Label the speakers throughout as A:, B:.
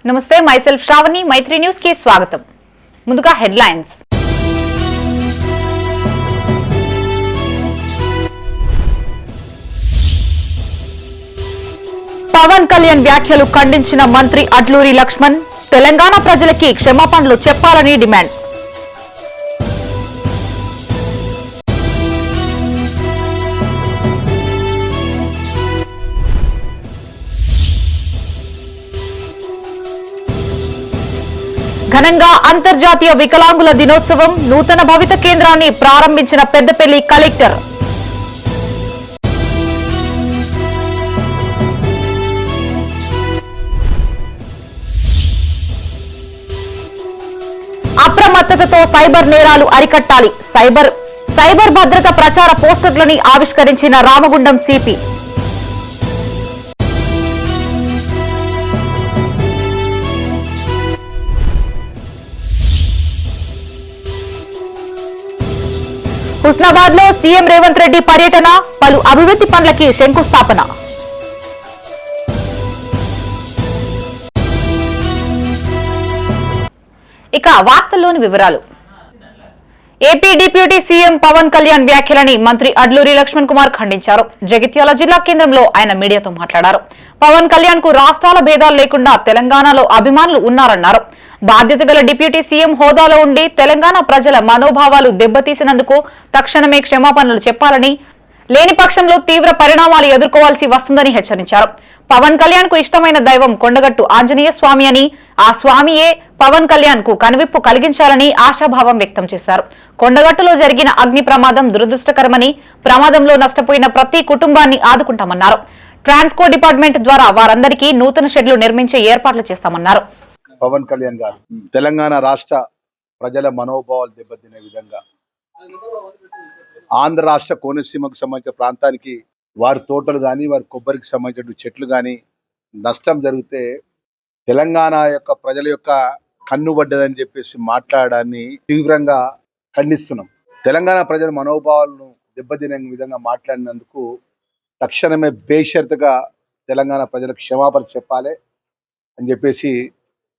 A: నమస్తే మైసెల్ఫ్ శ్రావణి మైత్రి న్యూస్ కి స్వాగతం. ముందుగా హెడ్లైన్స్. పవన్ కళ్యాణ్ వ్యాఖ్యలు ఖండించిన మంత్రి అడ్లూరి లక్ష్మణ్ తెలంగాణ ప్రజలకి క్షమాపణలు చెప్పాలని డిమాండ్. ఘనంగా అంతర్జాతీయ వికలాంగుల దినోత్సవం నూతన భవిత కేంద్రాన్ని ప్రారంభించిన పెద్దపల్లి కలెక్టర్. అప్రమత్తతతో సైబర్ నేరాలు అరికట్టాలి. సైబర్ భద్రత ప్రచార పోస్టర్లని ఆవిష్కరించిన రామగుండం సిపి. హుస్నాబాద్ లో సీఎం రేవంత్ రెడ్డి పర్యటన, పలు అభివృద్ధి పనులకి శంకుస్థాపన. ఇక వార్తల్లోని వివరాలు. AP deputy CM Pawan Kalyan వ్యాఖ్యలని మంత్రి అడ్లూరి లక్ష్మణ్ కుమార్ ఖండించారు. జగిత్యాల జిల్లా కేంద్రంలో ఆయన మీడియాతో మాట్లాడారు. పవన్ కళ్యాణ్ కు రాష్ట్రాల భేదాలు లేకుండా తెలంగాణలో అభిమానులు ఉన్నారన్నారు. బాధ్యత గల డిప్యూటీ సీఎం హోదాలో ఉండి తెలంగాణ ప్రజల మనోభావాలు దెబ్బతీసినందుకు తక్షణమే క్షమాపణలు చెప్పాలని, లేని పక్షంలో తీవ్ర పరిణామాలు ఎదుర్కోవాల్సి వస్తుందని హెచ్చరించారు. పవన్ కళ్యాణ్ కు ఇష్టమైన దైవం కొండగట్టు ఆంజనేయ స్వామి అని, ఆ స్వామియే పవన్ కళ్యాణ్ కు కనువిప్పు కలిగించాలని ఆశాభావం వ్యక్తం చేశారు. కొండగట్టులో జరిగిన అగ్ని ప్రమాదం దురదృష్టకరమని, ప్రమాదంలో నష్టపోయిన ప్రతి కుటుంబాన్ని ఆదుకుంటామన్నారు. ట్రాన్స్కో డిపార్ట్మెంట్ ద్వారా వారందరికీ నూతన షెడ్లు నిర్మించే ఏర్పాట్లు చేస్తామన్నారు.
B: పవన్ కళ్యాణ్ గారు తెలంగాణ రాష్ట్ర ప్రజల మనోభావాలు దెబ్బతినే విధంగా ఆంధ్ర రాష్ట్ర కోనసీమకు సంబంధించిన ప్రాంతానికి వారి తోటలు కానీ వారి కొబ్బరికి సంబంధించిన చెట్లు కానీ నష్టం జరిగితే తెలంగాణ యొక్క ప్రజల యొక్క కన్నుబడ్డదని చెప్పేసి మాట్లాడడాన్ని తీవ్రంగా ఖండిస్తున్నాం. తెలంగాణ ప్రజల మనోభావాలను దెబ్బతినే విధంగా మాట్లాడినందుకు తక్షణమే బేషరతుగా తెలంగాణ ప్రజలకు క్షమాపణ చెప్పాలి అని చెప్పేసి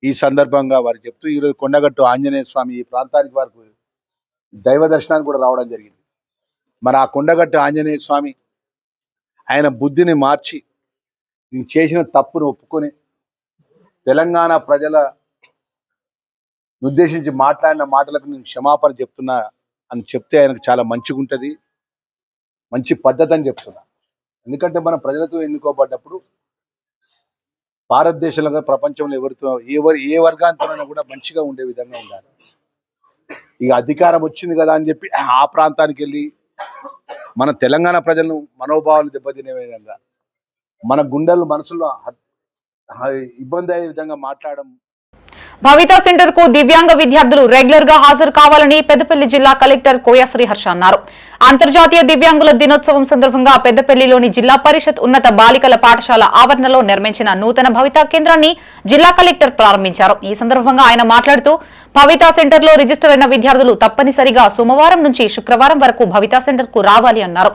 B: ఈ సందర్భంగా వారు చెప్తూ, ఈరోజు కొండగట్టు ఆంజనేయ స్వామి ఈ ప్రాంతానికి వారికి దైవ దర్శనానికి కూడా రావడం జరిగింది. మరి ఆ కొండగట్టు ఆంజనేయ స్వామి ఆయన బుద్ధిని మార్చి నేను చేసిన తప్పును ఒప్పుకొని తెలంగాణ ప్రజల ఉద్దేశించి మాట్లాడిన మాటలకు నేను క్షమాపణ చెప్తున్నా అని చెప్తే ఆయనకు చాలా మంచిగా ఉంటుంది, మంచి పద్ధతి అని చెప్తున్నా. ఎందుకంటే మనం ప్రజలతో ఎన్నుకోబడ్డప్పుడు భారతదేశంలో ప్రపంచంలో ఏ వర్గాంతమైనా కూడా మంచిగా ఉండే విధంగా ఉండాలి. ఇక అధికారం వచ్చింది కదా అని చెప్పి ఆ ప్రాంతానికి వెళ్ళి మన తెలంగాణ ప్రజలను మనోభావాలు దెబ్బతినే విధంగా మన గుండెలు మనసులో ఇబ్బంది అయ్యే విధంగా మాట్లాడడం.
A: భవిత సెంటర్ కు దివ్యాంగ విద్యార్థులు రెగ్యులర్ గా హాజరు కావాలని పెద్దపల్లి జిల్లా కలెక్టర్ కోయ శ్రీహర్ష అన్నారు. అంతర్జాతీయ దివ్యాంగుల దినోత్సవం సందర్భంగా పెద్దపల్లిలోని జిల్లా పరిషత్ ఉన్నత బాలికల పాఠశాల ఆవరణలో నిర్మించిన నూతన భవిత కేంద్రాన్ని జిల్లా కలెక్టర్ ప్రారంభించారు. ఈ సందర్భంగా ఆయన మాట్లాడుతూ, భవిత సెంటర్ లో రిజిస్టర్ అయిన విద్యార్థులు తప్పనిసరిగా సోమవారం నుంచి శుక్రవారం వరకు భవిత సెంటర్ కు రావాలి అన్నారు.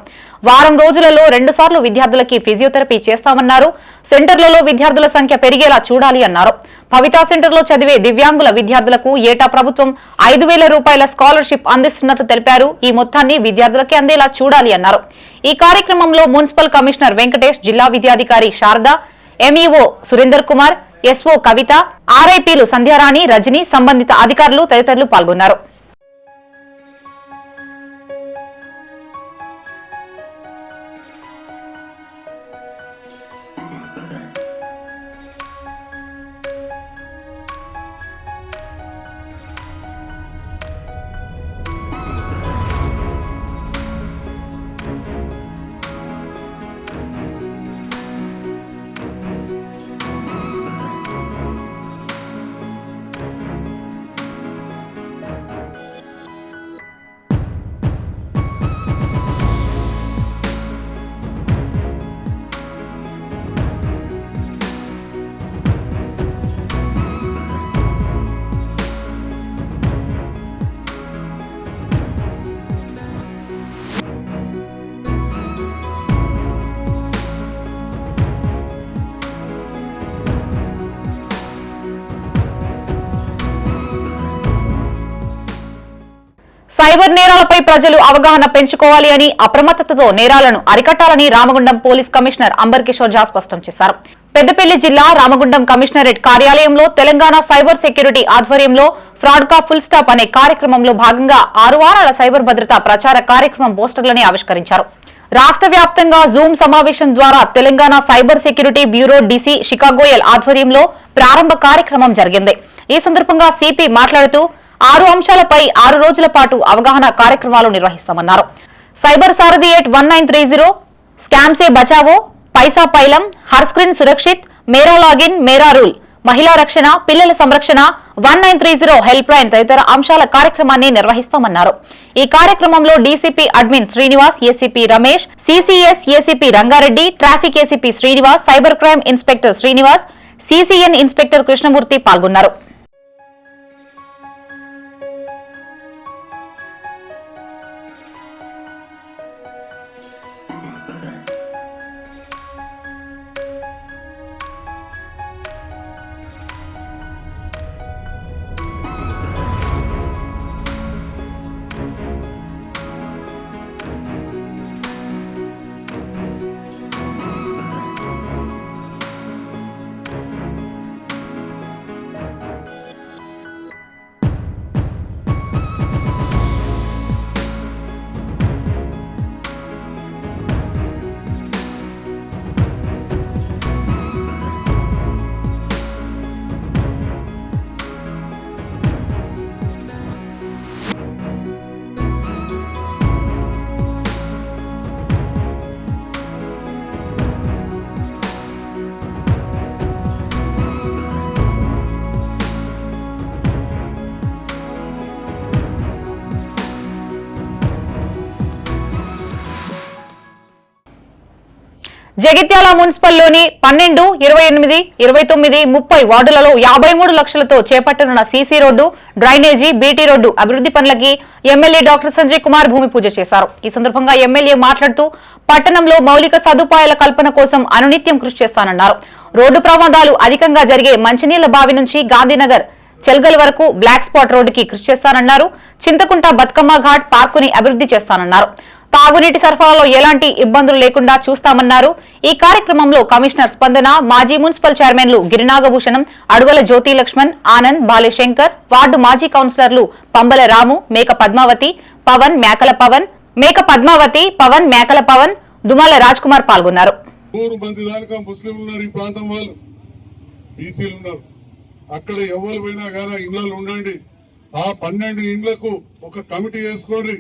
A: వారం రోజులలో 2 సార్లు విద్యార్థులకి ఫిజియోథెరపీ చేస్తామన్నారు. సెంటర్లలో విద్యార్థుల సంఖ్య పెరిగేలా చూడాలి అన్నారు. భవిత సెంటర్ లో చదివే దివ్యాంగుల విద్యార్థులకు ఏటా ప్రభుత్వం 5,000 రూపాయల స్కాలర్షిప్ అందిస్తున్నట్లు తెలిపారు. ఈ మొత్తాన్ని విద్యార్థులకి అందేలా చూడాలి అన్నారు. ఈ కార్యక్రమంలో మున్సిపల్ కమిషనర్ వెంకటేష్, జిల్లా విద్యాధికారి శారద, ఎంఈఓ సురేందర్ కుమార్, ఎస్ఓ కవిత, ఆర్ఐపీలు సంధ్యారాణి, రజని, సంబంధిత అధికారులు తదితరులు పాల్గొన్నారు. సైబర్ నేరాలపై ప్రజలు అవగాహన పెంచుకోవాలి అని అప్రమత్తతతో నేరాలను అరికట్టాలని రామగుండం పోలీస్ కమిషనర్ అంబర్ కిషోర్ ఝా స్పష్టం చేశారు. పెద్దపల్లి జిల్లా రామగుండం కమిషనరేట్ కార్యాలయంలో తెలంగాణ సైబర్ సెక్యూరిటీ ఆధ్వర్యంలో ఫ్రాడ్ కా ఫుల్ స్టాప్ అనే కార్యక్రమంలో భాగంగా 6 వారాల సైబర్ భద్రతా ప్రచార కార్యక్రమం పోస్టర్లని ఆవిష్కరించారు. రాష్ట్ర వ్యాప్తంగా జూమ్ సమావేశం ద్వారా Telangana cyber security bureau DC Shikha Goyal ఆధ్వర్యంలో ప్రారంభ కార్యక్రమం జరిగింది. ఈ సందర్భంగా సిపి మాట్లాడుతూ 6 అంశాలపై 6 రోజుల పాటు అవగాహన కార్యక్రమాలు నిర్వహిస్తామన్నారు. సైబర్ సారథి ఎట్ 1930, స్కామ్ సే బచావో, పైసా పైలం, హర్ స్క్రీన్ సురక్షిత్, మేరా లాగిన్ మేరా రూల్, మహిళా రక్షణ, పిల్లల సంరక్షణ, 1930 హెల్ప్ లైన్ తదితర అంశాల కార్యక్రమాన్ని నిర్వహిస్తామన్నారు. ఈ కార్యక్రమంలో DCP admin Srinivas, ACP Ramesh, CCS ACP Rangareddy, traffic ACP Srinivas, cyber crime inspector Srinivas, CCN inspector Krishnamurthy పాల్గొన్నారు. జగిత్యాల మున్సిపల్లోని 12, 28, 29, 30 వార్డులలో 53 లక్షలతో చేపట్టనున్న CC road, drainage, BT road అభివృద్ధి పనులకి ఎమ్మెల్యే డాక్టర్ సంజయ్ కుమార్ భూమి పూజ చేశారు. ఈ సందర్భంగా ఎమ్మెల్యే మాట్లాడుతూ పట్టణంలో మౌలిక సదుపాయాల కల్పన కోసం అనునిత్యం కృషి చేస్తానన్నారు. రోడ్డు ప్రమాదాలు అధికంగా జరిగే మంచినీళ్ల బావి నుంచి గాంధీనగర్ చెల్గల్ వరకు బ్లాక్ స్పాట్ రోడ్డుకి కృషి చేస్తానన్నారు. చింతకుంట బతుకమ్మ ఘాట్ పార్కుని అభివృద్ధి చేస్తానన్నారు. తాగునీటి సరఫరాలో ఎలాంటి ఇబ్బందులు లేకుండా చూస్తామన్నారు. ఈ కార్యక్రమంలో కమిషనర్ స్పందన, మాజీ మున్సిపల్ చైర్మన్లు గిరినాగభూషణం, అడుగల జ్యోతి లక్ష్మణ్, ఆనంద్, బాలేశంకర్, వార్డు మాజీ కౌన్సిలర్లు పంబల రాము, మేక పద్మావతి, పవన్, మేకల పవన్, దుమాల రాజ్ కుమార్ పాల్గొన్నారు.
C: అక్కడ ఎవరు పోయినా కానీ ఇళ్లలో ఉండండి. ఆ 12 ఇండ్లకు ఒక కమిటీ వేసుకొని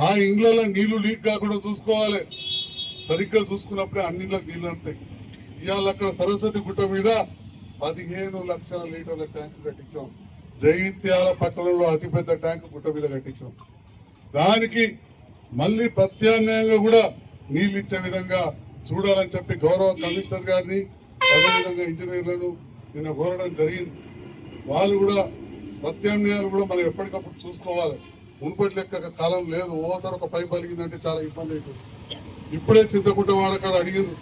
C: ఆ ఇండ్లలో నీళ్లు లీక్ కాకుండా చూసుకోవాలి. సరిగ్గా చూసుకున్నప్పుడే అన్ని నీళ్లు అంతాయి. ఇవాళ అక్కడ సరస్వతి గుట్ట మీద 15 లక్షల లీటర్ల ట్యాంకు కట్టించాం. జగిత్యాల పట్టణంలో అతిపెద్ద ట్యాంకు గుట్ట మీద కట్టించాం. దానికి మళ్ళీ ప్రత్యామ్నాయంగా కూడా నీళ్లు ఇచ్చే విధంగా చూడాలని చెప్పి గౌరవ కమిషనర్ గారిని, అదేవిధంగా ఇంజనీర్లను నిన్న కోరడం జరిగింది. వాళ్ళు కూడా ప్రత్యామ్నాయాలు కూడా మనం ఎప్పటికప్పుడు చూసుకోవాలి. మునుపటి లెక్క కాలం లేదు. ఓసారి ఒక పైప్ పలిగిందంటే చాలా ఇబ్బంది అవుతుంది. ఇప్పుడే చింతకుంట వాడకాడ అడిగారు,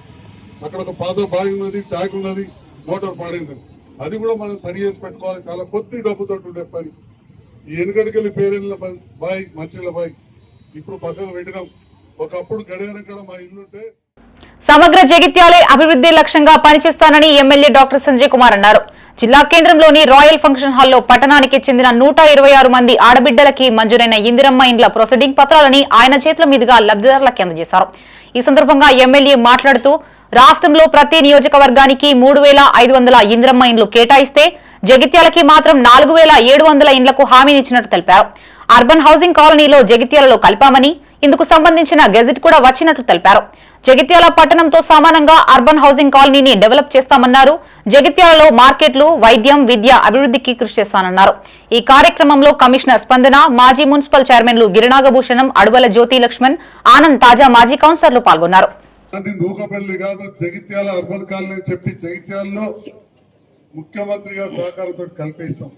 C: అక్కడ ఒక పాత బావి ఉన్నది, ట్యాంక్ ఉన్నది, మోటార్ పాడైంది. అది కూడా మనం సరి చేసి పెట్టుకోవాలి. చాలా కొద్ది డబ్బుతో ఉండే పని. ఈ వెనుకడికెళ్ళి పేరెళ్ళ బాయ్, మంచిళ్ళ బాయ్ ఇప్పుడు పక్కన పెట్టినాం. ఒకప్పుడు గడియారం కాడ మా ఇల్లుంటే
A: సమగ్ర జగిత్యాలే అభివృద్ధి లక్ష్యంగా పనిచేస్తానని ఎమ్మెల్యే డాక్టర్ సంజయ్ కుమార్ అన్నారు. జిల్లా కేంద్రంలోని రాయల్ ఫంక్షన్ హాల్లో పట్టణానికి చెందిన 126 మంది ఆడబిడ్డలకి మంజూరైన ఇందిరమ్మ ఇండ్ల ప్రొసీడింగ్ పత్రాలని ఆయన చేతుల మీదుగా లబ్ధిదారులకు అందజేశారు. ఈ సందర్భంగా ఎమ్మెల్యే మాట్లాడుతూ రాష్ట్రంలో ప్రతి నియోజకవర్గానికి 3500 ఇందిరమ్మ ఇండ్లు కేటాయిస్తే జగిత్యాలకి మాత్రం 4700 ఇండ్లకు హామీనిచ్చినట్టు తెలిపారు. అర్బన్ హౌసింగ్ కాలనీలో జగిత్యాలలో కలిపామని, ఇందుకు సంబంధించిన గెజిట్ కూడా వచ్చినట్లు తెలిపారు. జగిత్యాల పట్టణంతో సమానంగా అర్బన్ హౌసింగ్ కాలనీని డెవలప్ చేస్తామన్నారు. జగిత్యాలలో మార్కెట్లు, వైద్యం, విద్య అభివృద్ధికి కృషి చేస్తానన్నారు. ఈ కార్యక్రమంలో కమిషనర్ స్పందన, మాజీ మున్సిపల్ చైర్మన్లు గిరినాగభూషణం, అడుగల జ్యోతి లక్ష్మణ్, ఆనంద్, తాజా మాజీ కౌన్సిలర్లు పాల్గొన్నారు.
C: జగిత్యాల అర్బన్ కాలనీ చెప్పి జగిత్యాలలో ముఖ్యమంత్రిగా సహకారంతో కల్పిస్తాం.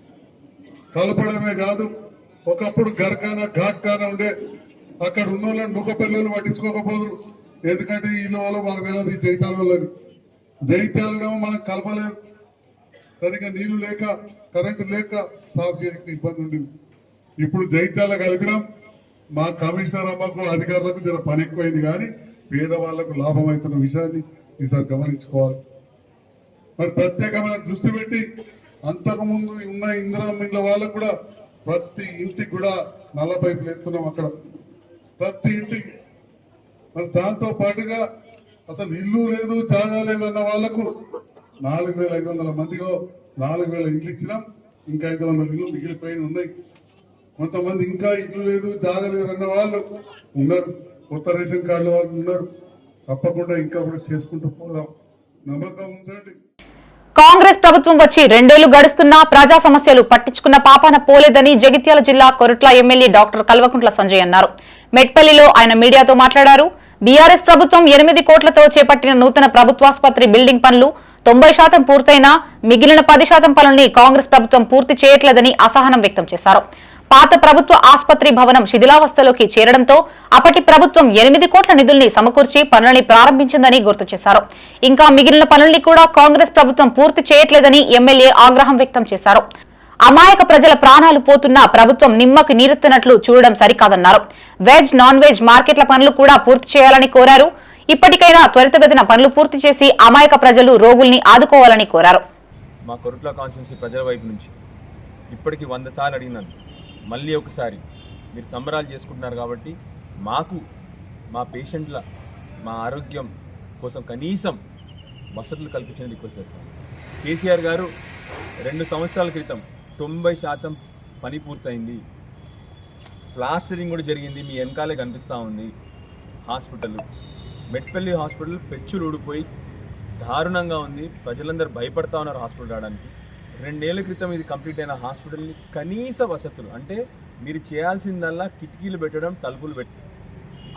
C: కలపడమే కాదు, ఒకప్పుడు గర్ఖానా ఘాట్ఖానా ఉండే, అక్కడ ఉన్న వాళ్ళని నూకపల్లిని పట్టించుకోకపోదురు. ఎందుకంటే ఈ లోపల మనకు తెలియదు ఈ జైత్యాలని. జైత్యాలలో మనం కలపలేదు. సరిగ్గా నీళ్లు లేక, కరెంటు లేక సాగు చేయడానికి ఇబ్బంది ఉండింది. ఇప్పుడు జైత్యాల కలిపినాం. మా కమిషనర్ అమ్మకు అధికారులకు జర పని ఎక్కువైంది, కానీ పేదవాళ్లకు లాభం అవుతున్న విషయాన్ని ఈసారి గమనించుకోవాలి. మరి ప్రత్యేకమైన దృష్టి పెట్టి అంతకుముందు ఉన్న ఇందిరమ్మ ఇండ్ల వాళ్ళకు కూడా ప్రతి ఇంటికి కూడా నల్ల పైపులు ఎత్తున్నాం అక్కడ ప్రతి ఇంటికి. మరి దాంతో పాటుగా అసలు ఇల్లు లేదు జాగా లేదన్న వాళ్లకు 4,500 మందిలో 4,000 ఇండ్లు ఇచ్చినాం. ఇంకా 500 ఇల్లు మిగిలిపోయి ఉన్నాయి. కొంతమంది ఇంకా ఇల్లు లేదు జాగా లేదన్న వాళ్ళు ఉన్నారు, కొత్త రేషన్ కార్డుల వాళ్ళు ఉన్నారు. తప్పకుండా ఇంకా కూడా చేసుకుంటూ పోదాం, నమ్మకం ఉంచండి.
A: కాంగ్రెస్ ప్రభుత్వం వచ్చి 2 ఏళ్లు గడుస్తున్నా ప్రజా సమస్యలు పట్టించుకున్న పాపాన పోలేదని జగిత్యాల జిల్లా కొరుట్ల ఎమ్మెల్యే డాక్టర్ కల్వకుంట్ల సంజయ్ అన్నారు. మెట్పల్లిలో ఆయన మీడియాతో మాట్లాడారు. బీఆర్ఎస్ ప్రభుత్వం 8 కోట్లతో చేపట్టిన నూతన ప్రభుత్వాసుపత్రి బిల్డింగ్ పనులు 90% పూర్తయినా మిగిలిన 10% పనుల్ని కాంగ్రెస్ ప్రభుత్వం పూర్తి చేయట్లేదని అసహనం వ్యక్తం చేశారు. పాత ప్రభుత్వ ఆసుపత్రి భవనం శిథిలావస్థలోకి చేరడంతో అప్పటి ప్రభుత్వం 8 కోట్ల నిధుల్ని సమకూర్చి పనులని ప్రారంభించిందని గుర్తు చేశారు. ఇంకా మిగిలిన పనుల్ని కూడా కాంగ్రెస్ ప్రభుత్వం పూర్తి చేయట్లేదని ఎమ్మెల్యే ఆగ్రహం వ్యక్తం చేశారు. అమాయక ప్రజల ప్రాణాలు పోతున్నా ప్రభుత్వం నిమ్మకు నీరెత్తినట్లు చూడడం సరికాదన్నారు. వెజ్ నాన్ వెజ్ మార్కెట్ల పనులు కూడా పూర్తి చేయాలని కోరారు. ఇప్పటికైనా త్వరితగతిన పనులు పూర్తి చేసి అమాయక ప్రజలు రోగుల్ని ఆదుకోవాలని కోరారు.
D: మా కొరుట్ల కాన్స్టిట్యున్సీ ప్రజల వైపు నుంచి ఇప్పటికి 100 సార్లు అడిగినాను. మళ్ళీ ఒకసారి మీరు సంబరాలు చేసుకుంటున్నారు కాబట్టి మాకు మా పేషెంట్ల మా ఆరోగ్యం కోసం కనీసం వసతులు కల్పించని రిక్వెస్ట్ చేస్తాను. కేసీఆర్ గారు 2 సంవత్సరాల క్రితం 90% పని పూర్తయింది. ప్లాస్టరింగ్ కూడా జరిగింది, మీ వెనకాలే కనిపిస్తూ ఉంది. హాస్పిటల్ మెట్పల్లి హాస్పిటల్ పెచ్చులు ఊడిపోయి దారుణంగా ఉంది. ప్రజలందరూ భయపడతా ఉన్నారు హాస్పిటల్ రావడానికి. 2 ఏళ్ల క్రితం ఇది కంప్లీట్ అయిన హాస్పిటల్ని కనీస వసతులు అంటే మీరు చేయాల్సిందల్లా కిటికీలు పెట్టడం, తలుపులు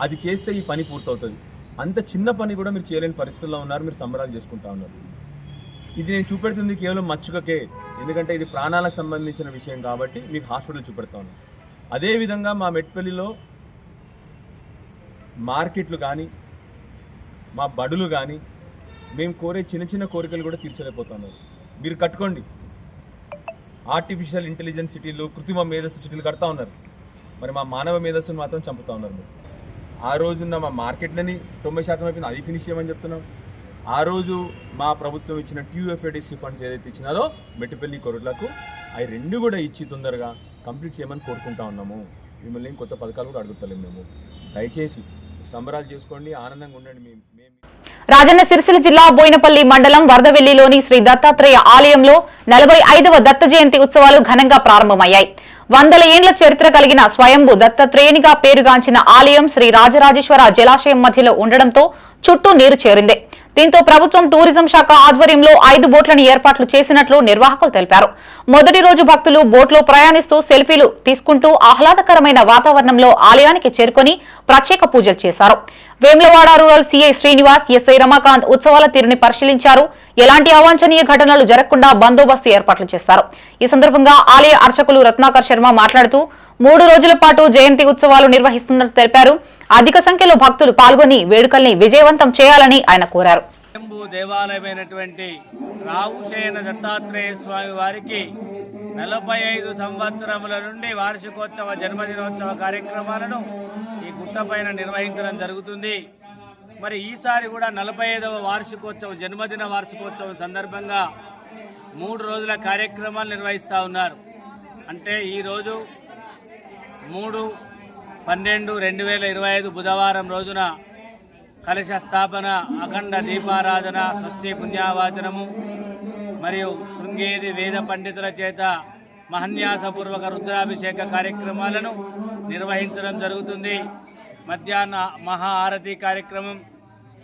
D: అది చేస్తే ఈ పని పూర్తవుతుంది. అంత చిన్న పని కూడా మీరు చేయలేని పరిస్థితుల్లో ఉన్నారు. మీరు సంబరాలు చేసుకుంటా ఉన్నారు. ఇది నేను చూపెడుతుంది కేవలం మచ్చుకకే, ఎందుకంటే ఇది ప్రాణాలకు సంబంధించిన విషయం కాబట్టి మీకు హాస్పిటల్ చూపెడతా ఉన్నాను. అదేవిధంగా మా మెట్పల్లిలో మార్కెట్లు కానీ మా బడులు కానీ మేము కోరే చిన్న చిన్న కోరికలు కూడా తీర్చలేకపోతున్నారు. మీరు కట్టుకోండి, ఆర్టిఫిషియల్ ఇంటెలిజెన్స్ సిటీలు, కృత్రిమ మేధస్సు సిటీలు కడతా ఉన్నారు. మరి మా మానవ మేధస్సును మాత్రం చంపుతా ఉన్నారు. మీరు ఆ రోజున్న మా మార్కెట్లని 90% అయిపోయింది, అది ఫినిష్ చేయమని చెప్తున్నాం. ఆ రోజు మా ప్రభుత్వం ఇచ్చిన TUFADC ఫండ్స్ ఏదైతే ఇచ్చినారో మెట్పల్లి కొరుట్లకు అవి 2 కూడా ఇచ్చి తొందరగా కంప్లీట్ చేయమని కోరుకుంటా ఉన్నాము. మిమ్మల్ని కొత్త పథకాలు కూడా అడుగుతలేము. మేము దయచేసి సంబరాలు చేసుకోండి, ఆనందంగా ఉండండి.
A: రాజన్న సిరిసిల్ల జిల్లా బోయినపల్లి మండలం వరదవెల్లిలోని శ్రీ దత్తాత్రేయ ఆలయంలో 45వ దత్త జయంతి ఉత్సవాలు ఘనంగా ప్రారంభమయ్యాయి. 100 ఏండ్ల చరిత్ర కలిగిన స్వయంభూ దత్తాత్రేయునిగా పేరుగాంచిన ఆలయం శ్రీ రాజరాజేశ్వర జలాశయం మధ్యలో ఉండడంతో చుట్టూ నీరు చేరింది. దీంతో ప్రభుత్వం టూరిజం శాఖ ఆధ్వర్యంలో 5 బోట్లను ఏర్పాట్లు చేసినట్లు నిర్వాహకులు తెలిపారు. మొదటి రోజు భక్తులు బోట్లో ప్రయాణిస్తూ సెల్ఫీలు తీసుకుంటూ ఆహ్లాదకరమైన వాతావరణంలో ఆలయానికి చేరుకుని ప్రత్యేక పూజలు చేశారు. Vemulawada rural CI Srinivas, SI Ramakant ఉత్సవాల తీరుని పరిశీలించారు. ఎలాంటి అవాంఛనీయ ఘటనలు జరగకుండా బందోబస్తు ఏర్పాట్లు చేశారు. ఈ సందర్భంగా ఆలయ అర్చకులు రత్నాకర్ శర్మ మాట్లాడుతూ 3 రోజుల పాటు జయంతి ఉత్సవాలు నిర్వహిస్తున్నట్లు తెలిపారు. అధిక సంఖ్యలో భక్తులు పాల్గొని వేడుకల్ని విజయవంతం చేయాలని ఆయన కోరారు.
E: దేవాలయమైనటువంటి రావుశయన దత్తాత్రేయ స్వామి వారికి 45 సంవత్సరముల నుండి వార్షికోత్సవ జన్మదినోత్సవ కార్యక్రమాలను ఈ గుట్టపైన నిర్వహించడం జరుగుతుంది. మరి ఈసారి కూడా 45వ వార్షికోత్సవం జన్మదిన వార్షికోత్సవం సందర్భంగా 3 రోజుల కార్యక్రమాలు నిర్వహిస్తూ ఉన్నారు. అంటే ఈరోజు 3/12/2025 బుధవారం రోజున కలశ స్థాపన, అఖండ దీపారాధన, స్వస్తి పుణ్యావాచనము మరియు శృంగేరి వేద పండితుల చేత మహన్యాసపూర్వక రుద్రాభిషేక కార్యక్రమాలను నిర్వహించడం జరుగుతుంది. మధ్యాహ్న మహా ఆరతి కార్యక్రమం,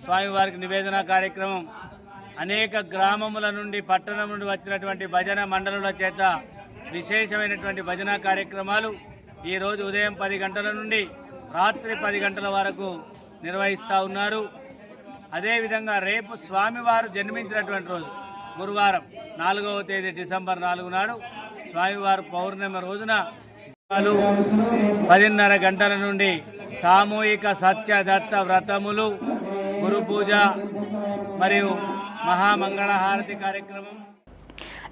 E: స్వామివారికి నివేదన కార్యక్రమం, అనేక గ్రామముల నుండి పట్టణం నుండి వచ్చినటువంటి భజన మండలుల చేత విశేషమైనటువంటి భజన కార్యక్రమాలు ఈరోజు ఉదయం 10 గంటల నుండి రాత్రి 10 గంటల వరకు నిర్వహిస్తూ ఉన్నారు. అదేవిధంగా రేపు స్వామివారు జన్మించినటువంటి రోజు గురువారం 4వ తేదీ డిసెంబర్ 4 నాడు స్వామివారు పౌర్ణమి రోజున 10:30 గంటల నుండి సామూహిక సత్యదత్త వ్రతములు, గురు పూజ మరియు మహామంగళహారతి కార్యక్రమం.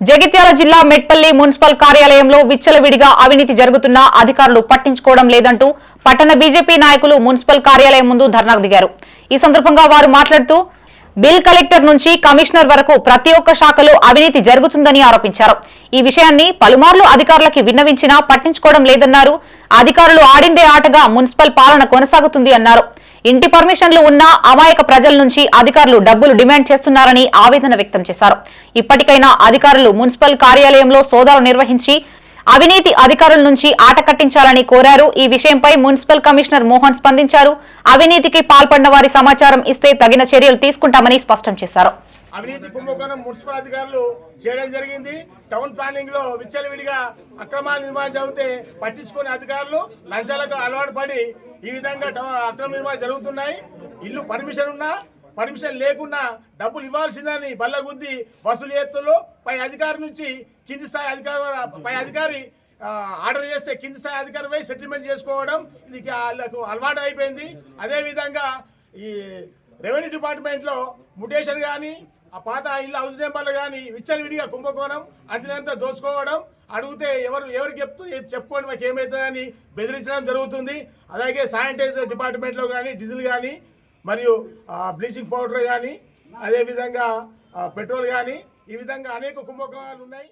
A: జగిత్యాల జిల్లా మెట్పల్లి మున్సిపల్ కార్యాలయంలో విచ్చలవిడిగా అవినీతి జరుగుతున్నా అధికారులు పట్టించుకోవడం లేదంటూ పట్టణ బీజేపీ నాయకులు మున్సిపల్ కార్యాలయం ముందు ధర్నాకు దిగారు. ఈ సందర్భంగా వారు మాట్లాడుతూ బిల్ కలెక్టర్ నుంచి కమిషనర్ వరకు ప్రతి ఒక్క శాఖలో అవినీతి జరుగుతుందని ఆరోపించారు. ఈ విషయాన్ని పలుమార్లు అధికారులకి విన్నవించినా పట్టించుకోవడం లేదన్నారు. అధికారులు ఆడిందే ఆటగా మున్సిపల్ పాలన కొనసాగుతుంది అన్నారు. ఇంటి పర్మిషన్లు ఉన్నా అమాయక ప్రజల నుంచి అధికారులు డబ్బులు డిమాండ్ చేస్తున్నారని ఆవేదన వ్యక్తం చేశారు. ఇప్పటికైనా అధికారులు మున్సిపల్ కార్యాలయంలో సోదాలు నిర్వహించి అవినీతి అధికారుల నుంచి ఆట కట్టించాలని కోరారు. ఈ విషయంపై మున్సిపల్ కమిషనర్ మోహన్ స్పందించారు. అవినీతికి పాల్పడిన వారి సమాచారం ఇస్తే తగిన చర్యలు తీసుకుంటామని స్పష్టం చేశారు.
F: అవినీతి కుంభకోణం మున్సిపల్ అధికారులు చేయడం జరిగింది. టౌన్ ప్లానింగ్ లో విచ్చలవిడిగా అక్రమాలు నిర్మాణం జరిగితే పట్టించుకునే అధికారులు లంచాలకు అలవాటు పడి ఈ విధంగా అక్రమ నిర్మాణాలు జరుగుతున్నాయి. ఇల్లు పర్మిషన్ ఉన్నా పర్మిషన్ లేకున్నా డబ్బులు ఇవ్వాల్సిందని బల్లగుద్ది వసూలు చేస్తున్నారు. పై అధికారి నుంచి కింది స్థాయి అధికారి పై అధికారి ఆర్డర్ చేస్తే కింది స్థాయి అధికారి పోయి సెటిల్మెంట్ చేసుకోవడం ఇది వాళ్ళకు అలవాటు అయిపోయింది. అదేవిధంగా ఈ రెవెన్యూ డిపార్ట్మెంట్లో ముటేషన్ కానీ ఆ పాత ఇల్లు హౌస్ నెంబర్లు కానీ విచ్చలవిడిగా కుంభకోణం అంతినంతా దోచుకోవడం, అడిగితే ఎవరికి చెప్పుకోండి మాకు ఏమవుతుందని బెదిరించడం జరుగుతుంది. అలాగే శానిటైజర్ డిపార్ట్మెంట్లో కానీ డీజిల్ కానీ మరియు బ్లీచింగ్ పౌడర్ కానీ అదేవిధంగా పెట్రోల్ కానీ ఈ విధంగా అనేక కుంభకోణాలు ఉన్నాయి.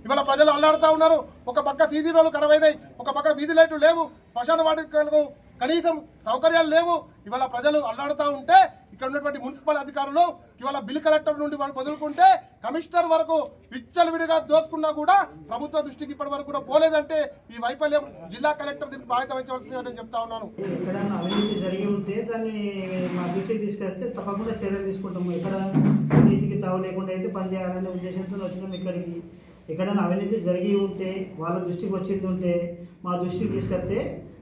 G: ఇవాళ ప్రజలు అల్లాడుతూ ఉన్నారు. ఒక పక్క సీసీ రోడ్లు ఖరాబైనాయి, ఒక పక్క వీధి లైట్లు లేవు, శ్మశాన వాటికలకు కనీసం సౌకర్యాలు లేవు. ఇవాళ ప్రజలు అల్లాడుతూ ఉంటే ఇక్కడ ఉన్నటువంటి మున్సిపల్ అధికారులు ఇవాళ బిల్ కలెక్టర్ నుండి వాళ్ళు వదులుకుంటే కమిషనర్ వరకు విచ్చలవిడిగా దోసుకున్నా కూడా ప్రభుత్వ దృష్టికి ఇప్పటి వరకు కూడా పోలేదంటే ఈ వైఫల్యం జిల్లా కలెక్టర్ దీనికి బాధ్యత వహించవలసిందని చెప్తా ఉన్నాను.
H: ఎక్కడైనా అవినీతి జరిగి ఉంటే దాన్ని మా దృష్టికి తీసుకెళ్తే తప్పకుండా చర్యలు తీసుకుంటాము. ఎక్కడ అవినీతికి తావు లేకుండా అయితే పనిచేయాలనే ఉద్దేశంతో వచ్చినాము ఇక్కడికి. ఎక్కడైనా అవినీతి జరిగి ఉంటే వాళ్ళ దృష్టికి వచ్చింది ఉంటే మా దృష్టికి తీసుకెళ్తే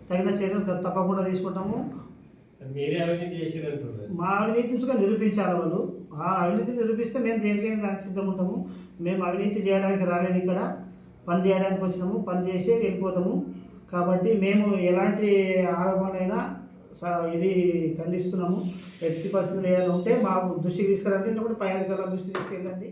H: తగిన చర్యలు తప్పకుండా తీసుకుంటాము. మా అవినీతిగా నిరూపించాలి వాళ్ళు. ఆ అవినీతి నిరూపిస్తే మేము దేనికైనా దానికి సిద్ధంగా ఉంటాము. మేము అవినీతి చేయడానికి రాలేదు, ఇక్కడ పని చేయడానికి వచ్చినాము, పని చేసి వెళ్ళిపోతాము. కాబట్టి మేము ఎలాంటి ఆరోపణలైనా ఇది ఖండిస్తున్నాము. ఎట్టి పరిస్థితులు ఏదైనా ఉంటే మా దృష్టికి తీసుకురండి, లేకపోతే పై అధికారుల దృష్టికి తీసుకెళ్ళండి.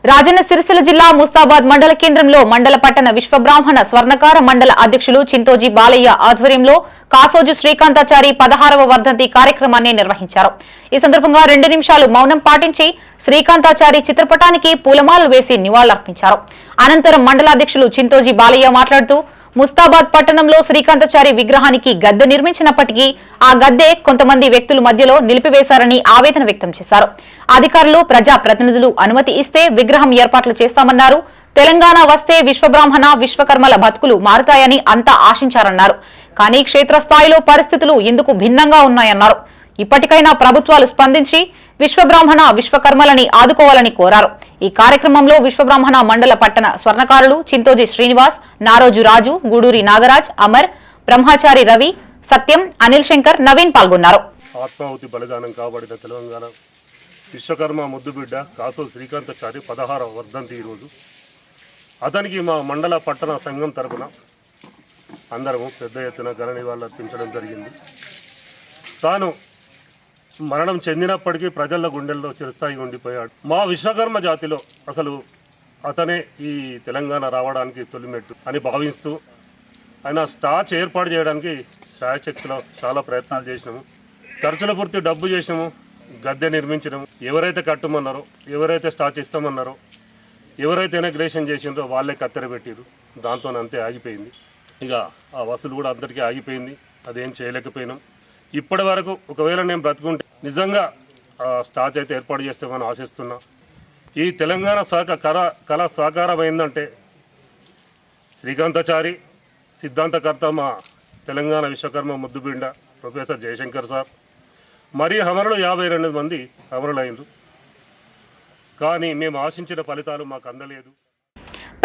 A: రాజన్న సిరిసిల్ల జిల్లా ముస్తాబాద్ మండల కేంద్రంలో మండల పట్టణ విశ్వబ్రాహ్మణ స్వర్ణకార మండల అధ్యక్షులు చింతోజీ బాలయ్య ఆధ్వర్యంలో కాసోజు శ్రీకాంతాచారి 16వ వర్ధంతి కార్యక్రమాన్ని నిర్వహించారు. ఈ సందర్భంగా 2 నిమిషాలు మౌనం పాటించి శ్రీకాంతాచారి చిత్రపటానికి పూలమాలలు వేసి నివాళులర్పించారు. అనంతరం మండల అధ్యక్షులు చింతోజీ బాలయ్య మాట్లాడుతూ ముస్తాబాద్ పట్టణంలో శ్రీకాంతాచారి విగ్రహానికి గద్దె నిర్మించినప్పటికీ ఆ గద్దె కొంతమంది వ్యక్తుల మధ్యలో నిలిపివేశారని ఆవేదన వ్యక్తం చేశారు. అధికారులు ప్రజా ప్రతినిధులు అనుమతి ఇస్తే విగ్రహం ఏర్పాట్లు చేస్తామన్నారు. తెలంగాణ వస్తే విశ్వబ్రాహ్మణ విశ్వకర్మల బతుకులు మారుతాయని అంతా ఆశించారన్నారు. కానీ క్షేత్రస్థాయిలో పరిస్థితులు ఇందుకు భిన్నంగా ఉన్నాయన్నారు. ఇప్పటికైనా ప్రభుత్వాలు స్పందించి విశ్వబ్రాహ్మణ విశ్వకర్మలని ఆదుకోవాలని కోరారు. ఈ కార్యక్రమంలో విశ్వబ్రాహ్మణ మండల పట్టణ స్వర్ణకారులు చింతోజీ శ్రీనివాస్, నారోజు రాజు, గూడూరి నాగరాజ్, అమర్, బ్రహ్మచారి రవి, సత్యం, అనిల్ శంకర్, నవీన్ పాల్గొన్నారు.
I: ఆత్మాహుతి బలిదానం కాబడిన తెలంగాణ విశ్వకర్మ ముద్దుబిడ్డ కాసో శ్రీకాంతాచారి 16వ వర్ధంతి ఈరోజు. అతనికి మా మండల పట్టణ సంఘం తరపున అందరము పెద్ద ఎత్తున ఘన నివాళులు అర్పించడం జరిగింది. తాను మరణం చెందినప్పటికీ ప్రజల గుండెల్లో చిరస్థాయిగా ఉండిపోయాడు. మా విశ్వకర్మ జాతిలో అసలు అతనే ఈ తెలంగాణ రావడానికి తొలిమెట్టు అని భావిస్తూ ఆయన స్టాచ్ ఏర్పాటు చేయడానికి శాయశక్తిలో చాలా ప్రయత్నాలు చేసినాము. ఖర్చుల పూర్తి డబ్బు చేసినాము, గద్దె నిర్మించినాము. ఎవరైతే కట్టమన్నారో, ఎవరైతే స్టాచ్ ఇస్తామన్నారో, ఎవరైతే ఇనాగ్రేషన్ చేసినారో వాళ్ళే కత్తెర పెట్టిరు. దాంతో అంతే ఆగిపోయింది. ఇక ఆ వసూలు కూడా అందరికీ ఆగిపోయింది. అదేం చేయలేకపోయినాం. ఇప్పటి వరకు ఒకవేళ నేను బ్రతుకుంటే నిజంగా స్టాచ్ అయితే ఏర్పాటు చేస్తామని ఆశిస్తున్నా. ఈ తెలంగాణ కళ సాకారమైందంటే శ్రీకాంతాచారి సిద్ధాంతకర్త మా తెలంగాణ విశ్వకర్మ ముద్దుబిండ ప్రొఫెసర్ జయశంకర్ సార్, మరియు అమరులు 52 మంది అమరులైనరు. కానీ మేము ఆశించిన ఫలితాలు మాకు అందలేదు.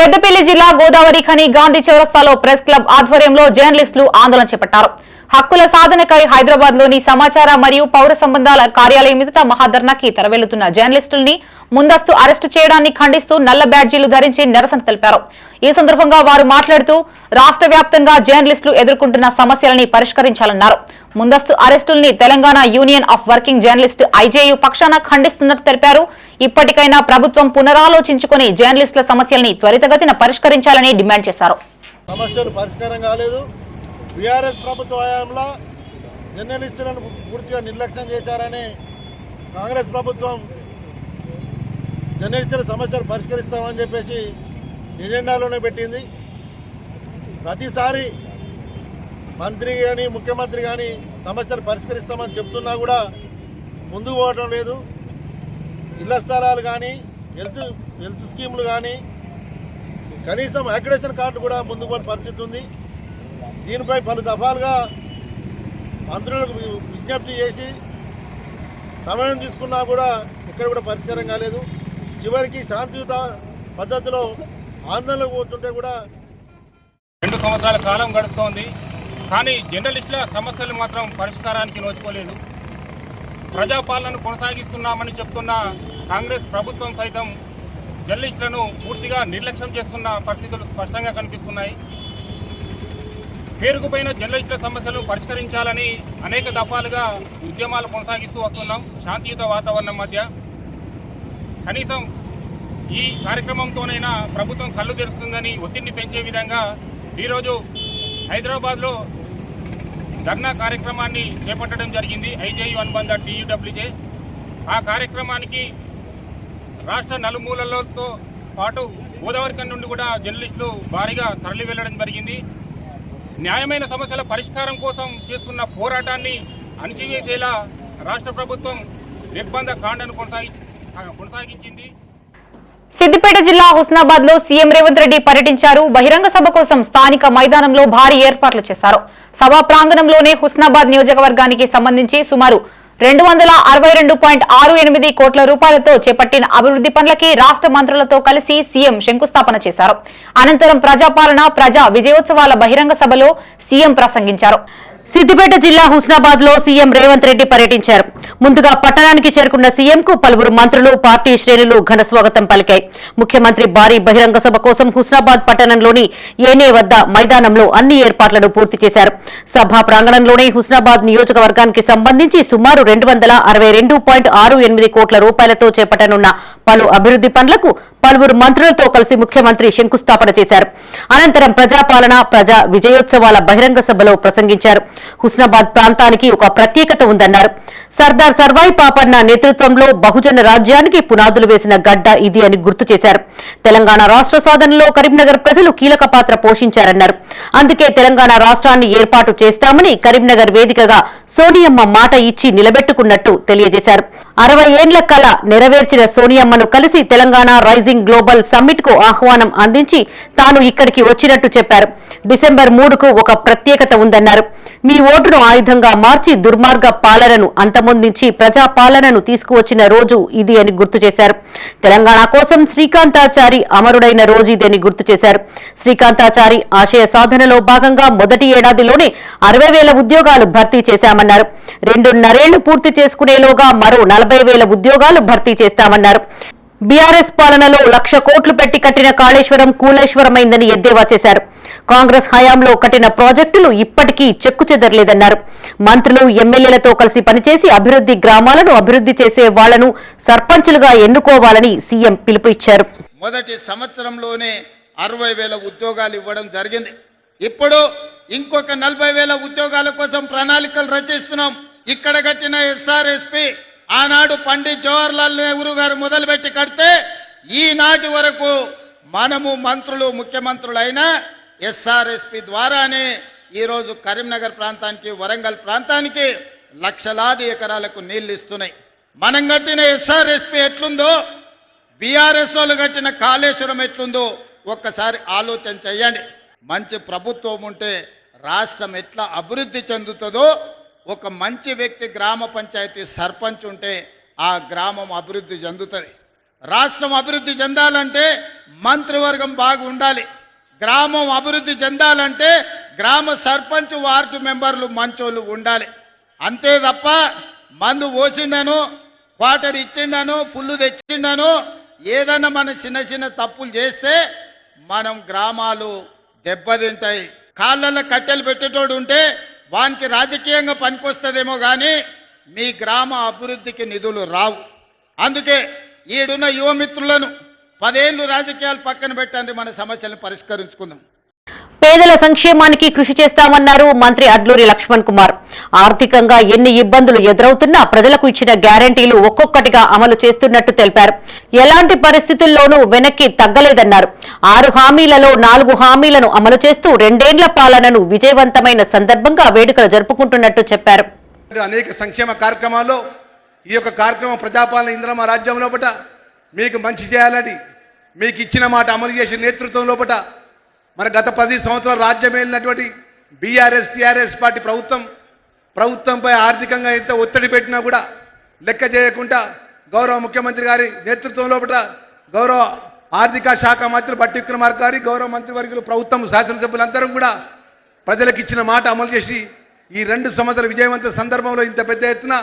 A: పెద్దపల్లి జిల్లా గోదావరి ఖని గాంధీ చౌరస్తాలో ప్రెస్ క్లబ్ ఆధ్వర్యంలో జర్నలిస్టులు ఆందోళన చేపట్టారు. హక్కుల సాధనకై హైదరాబాద్ లోని సమాచార మరియు పౌర సంబంధాల కార్యాలయం ఎదుట మహాధర్నాకి తరవెళ్లుతున్న జర్నలిస్టుల్ని ముందస్తు అరెస్టు చేయడాన్ని ఖండిస్తూ నల్ల బ్యాడ్జీలు ధరించి నిరసన తెలిపారు. ఈ సందర్భంగా వారు మాట్లాడుతూ రాష్ట్ర వ్యాప్తంగా జర్నలిస్టులు ఎదుర్కొంటున్న సమస్యలని పరిష్కరించాలన్నారు. ముందస్తు అరెస్టుల్ని Telangana union of working journalist IJU పక్షాన ఖండిస్తున్నట్టు తెలిపారు. ఇప్పటికైనా ప్రభుత్వం పునరాలోచించుకుని జర్నలిస్టుల సమస్యల్ని త్వరితగతిన పరిష్కరించాలని డిమాండ్ చేశారు.
G: సమస్యలు పరిష్కారం కాలేదు. బీఆర్ఎస్ ప్రభుత్వ హయాంలో జర్నలిస్టులను పూర్తిగా నిర్లక్ష్యం చేశారని కాంగ్రెస్ ప్రభుత్వం జర్నలిస్టుల సమస్యలు పరిష్కరిస్తామని చెప్పేసి ఎజెండాలోనే పెట్టింది. ప్రతిసారి మంత్రి కానీ ముఖ్యమంత్రి కానీ సమస్యలు పరిష్కరిస్తామని చెప్తున్నా కూడా ముందుకు పోవడం లేదు. ఇళ్ల స్థలాలు కానీ హెల్త్ స్కీములు కానీ కనీసం అక్రిడేషన్ కార్డు కూడా ముందుకు పోని పరిస్థితి ఉంది. దీనిపై పలు దఫాలుగా మంత్రులకు విజ్ఞప్తి చేసి సమయం తీసుకున్నా కూడా ఇక్కడ కూడా పరిష్కారం కాలేదు. చివరికి శాంతియుత పద్ధతిలో ఆందోళనకు పోతుంటే కూడా
J: 2 సంవత్సరాల కాలం గడుస్తోంది. కానీ జర్నలిస్టుల సమస్యలు మాత్రం పరిష్కారానికి నోచుకోలేదు. ప్రజాపాలనను కొనసాగిస్తున్నామని చెప్తున్న కాంగ్రెస్ ప్రభుత్వం సైతం జర్నలిస్టులను పూర్తిగా నిర్లక్ష్యం చేస్తున్న పరిస్థితులు స్పష్టంగా కనిపిస్తున్నాయి. పేరుకుపోయిన జర్నలిస్టుల సమస్యలను పరిష్కరించాలని అనేక దఫాలుగా ఉద్యమాలు కొనసాగిస్తూ వస్తున్నాం శాంతియుత వాతావరణం మధ్య. కనీసం ఈ కార్యక్రమంతోనైనా ప్రభుత్వం కళ్ళు తెరుస్తుందని ఒత్తిడిని పెంచే విధంగా ఈరోజు హైదరాబాద్లో ధర్నా కార్యక్రమాన్ని చేపట్టడం జరిగింది. ఐజేయు అనుబంధ టీయూడబ్ల్యూజే. ఆ కార్యక్రమానికి రాష్ట్ర నలుమూలలతో పాటు గోదావరి నుండి కూడా జర్నలిస్టులు భారీగా తరలి వెళ్లడం జరిగింది. న్యాయమైన సమస్యల పరిష్కారం కోసం చేస్తున్న పోరాటాన్ని అణచివేసేలా రాష్ట్ర ప్రభుత్వం నిర్బంధ కాండను కొనసాగించింది.
A: సిద్దిపేట జిల్లా హుస్నాబాద్ లో సీఎం రేవంత్ రెడ్డి పర్యటించారు. బహిరంగ సభ కోసం స్థానిక మైదానంలో భారీ ఏర్పాట్లు చేశారు. సభా ప్రాంగణంలోనే హుస్నాబాద్ నియోజకవర్గానికి సంబంధించి సుమారు 262.68 కోట్ల రూపాయలతో చేపట్టిన అభివృద్ధి పనులకి రాష్ట్ర మంత్రులతో కలిసి సీఎం శంకుస్థాపన చేశారు. అనంతరం ప్రజాపాలన ప్రజా విజయోత్సవాల బహిరంగ సభలో సీఎం ప్రసంగించారు.
K: సిద్దిపేట జిల్లా హుస్నాబాద్ లో సీఎం రేవంత్ రెడ్డి పర్యటించారు. ముందుగా పట్టణానికి చేరుకున్న సీఎం కు పలువురు మంత్రులు పార్టీ శ్రేణులు ఘన స్వాగతం పలికాయి. ముఖ్యమంత్రి భారీ బహిరంగ సభ కోసం హుస్నాబాద్ పట్టణంలోని ఏనే వద్ద మైదానంలో అన్ని ఏర్పాట్లను పూర్తి చేశారు. సభా ప్రాంగణంలోనే హుస్నాబాద్ నియోజకవర్గానికి సంబంధించి సుమారు 262.68 కోట్ల రూపాయలతో చేపట్టనున్న పలు అభివృద్ధి పనులకు పలువురు మంత్రులతో కలిసి ముఖ్యమంత్రి శంకుస్థాపన చేశారు. అనంతరం ప్రజాపాలన ప్రజా విజయోత్సవాల బహిరంగ సభలో ప్రసంగించారు. హుస్నాబాద్ ప్రాంతానికి ఒక ప్రత్యేకత ఉందన్నారు. సర్దార్ సర్వాయి పాపన్న నేతృత్వంలో బహుజన రాజ్యానికి పునాదులు వేసిన గడ్డ ఇది అని గుర్తు చేశారు. తెలంగాణ రాష్ట్ర సాధనలో కరీంనగర్ ప్రజలు కీలక పాత్ర పోషించారన్నారు. అందుకే తెలంగాణ రాష్ట్రాన్ని ఏర్పాటు చేస్తామని కరీంనగర్ వేదికగా సోనియమ్మ మాట ఇచ్చి నిలబెట్టుకున్నట్టు తెలియజేశారు. 60 ఏండ్ల కల నెరవేర్చిన సోనియమ్మను కలిసి తెలంగాణ రైజింగ్ గ్లోబల్ సమ్మిట్ కు ఆహ్వానం అందించి తాను ఇక్కడికి వచ్చినట్టు చెప్పారు. డిసెంబర్ 3కు ఒక ప్రత్యేకత ఉందన్నారు. మీ ఓటును ఆయుధంగా మార్చి దుర్మార్గ పాలనను అంతమొందించి ప్రజా పాలనను తీసుకువచ్చిన రోజు ఇది అని గుర్తు చేశారు. తెలంగాణ కోసం శ్రీకాంతాచారి అమరుడైన రోజు ఇది అని గుర్తు చేశారు. శ్రీకాంతాచారి ఆశయ సాధనలో భాగంగా మొదటి ఏడాదిలోనే 60,000 ఉద్యోగాలు భర్తీ చేశామన్నారు. 2.5 ఏళ్లు పూర్తి చేసుకునేలోగా మరో 40,000 ఉద్యోగాలు భర్తీ చేస్తామన్నారు. బీఆర్ఎస్ పాలనలో 1,00,000 కోట్లు పెట్టి కట్టిన కాళేశ్వరం కూలేశ్వరమైందని ఎద్దేవా చేశారు. కాంగ్రెస్ హయాంలో కట్టిన ప్రాజెక్టులు ఇప్పటికీ చెక్కుచెదరలేదన్నారు. మంత్రులు ఎమ్మెల్యేలతో కలిసి పనిచేసి అభివృద్ధి గ్రామాలను అభివృద్ధి చేసే వాళ్లను సర్పంచులుగా ఎన్నుకోవాలని సీఎం పిలుపు ఇచ్చారు.
L: మొదటి సంవత్సరంలోనే 60,000 ఉద్యోగాలు ఇవ్వడం జరిగింది. ఇప్పుడు ఇంకొక 40,000 ఉద్యోగాల కోసం ప్రణాళికలు రచిస్తున్నాం. ఇక్కడ కట్టిన ఎస్ఆర్ఎస్పి ఆనాడు పండిత్ జవహర్లాల్ నెహ్రూ గారు మొదలుపెట్టి కడితే ఈనాటి వరకు మనము మంత్రులు ముఖ్యమంత్రులైన ఎస్ఆర్ఎస్పి ద్వారానే ఈరోజు కరీంనగర్ ప్రాంతానికి వరంగల్ ప్రాంతానికి లక్షలాది ఎకరాలకు నీళ్లు ఇస్తున్నాయి. మనం కట్టిన ఎస్ఆర్ఎస్పి ఎట్లుందో బీఆర్ఎస్ వాళ్ళు కట్టిన కాళేశ్వరం ఎట్లుందో ఒక్కసారి ఆలోచన చేయండి. మంచి ప్రభుత్వం ఉంటే రాష్ట్రం ఎట్లా అభివృద్ధి చెందుతుందో, ఒక మంచి వ్యక్తి గ్రామ పంచాయతీ సర్పంచ్ ఉంటే ఆ గ్రామం అభివృద్ధి చెందుతుంది. రాష్ట్రం అభివృద్ధి చెందాలంటే మంత్రివర్గం బాగా ఉండాలి. గ్రామం అభివృద్ధి చెందాలంటే గ్రామ సర్పంచ్ వార్డు మెంబర్లు మంచోళ్ళు ఉండాలి. అంతే తప్ప మందు పోసిండను, వాటర్ ఇచ్చిండను, ఫుల్లు తెచ్చిండను ఏదన్నా మనం చిన్న చిన్న తప్పులు చేస్తే మనం గ్రామాలు దెబ్బతింటాయి. కాళ్ళల్లో కట్టెలు పెట్టేటోడు ఉంటే వానికి రాజకీయంగా పనికొస్తుందేమో కానీ మీ గ్రామ అభివృద్ధికి నిధులు రావు. అందుకే ఈడున్న యువమిత్రులను 10 ఏళ్ళు రాజకీయాలు పక్కన పెట్టండి, మన సమస్యలను పరిష్కరించుకుందాం.
K: పేదల సంక్షేమానికి కృషి చేస్తామన్నారు మంత్రి అడ్లూరి లక్ష్మణ్ కుమార్. ఆర్థికంగా ఎన్ని ఇబ్బందులు ఎదురవుతున్నా ప్రజలకు ఇచ్చిన గ్యారంటీలు ఒక్కొక్కటిగా అమలు చేస్తున్నట్టు తెలిపారు. ఎలాంటి పరిస్థితుల్లోనూ వెనక్కి తగ్గలేదన్నారు. 6 హామీలలో 4 హామీలను అమలు చేస్తూ 2 ఏళ్ల పాలనను విజయవంతమైన సందర్భంగా వేడుకలు జరుపుకుంటున్నట్టు చెప్పారు.
M: అనేక సంక్షేమ కార్యక్రమాల్లో ఈ యొక్క కార్యక్రమం ప్రజాపాలన ఇంద్రమ రాజ్యం లోపట మీకు మంచి చేయాలని మీకు ఇచ్చిన మాట అమలు చేసే నేతృత్వం లోపట మన గత 10 సంవత్సరాలు రాజ్యం వెళ్ళినటువంటి బీఆర్ఎస్ టీఆర్ఎస్ పార్టీ ప్రభుత్వంపై ఆర్థికంగా ఎంత ఒత్తిడి పెట్టినా కూడా లెక్క చేయకుండా గౌరవ ముఖ్యమంత్రి గారి నేతృత్వం లోపట గౌరవ ఆర్థిక శాఖ మంత్రి బట్టి విక్రమార్క గారి గౌరవ మంత్రివర్గులు ప్రభుత్వం శాసనసభ్యులందరం కూడా ప్రజలకు ఇచ్చిన మాట అమలు చేసి ఈ 2 సంవత్సరాల విజయవంత సందర్భంలో ఇంత పెద్ద ఎత్తున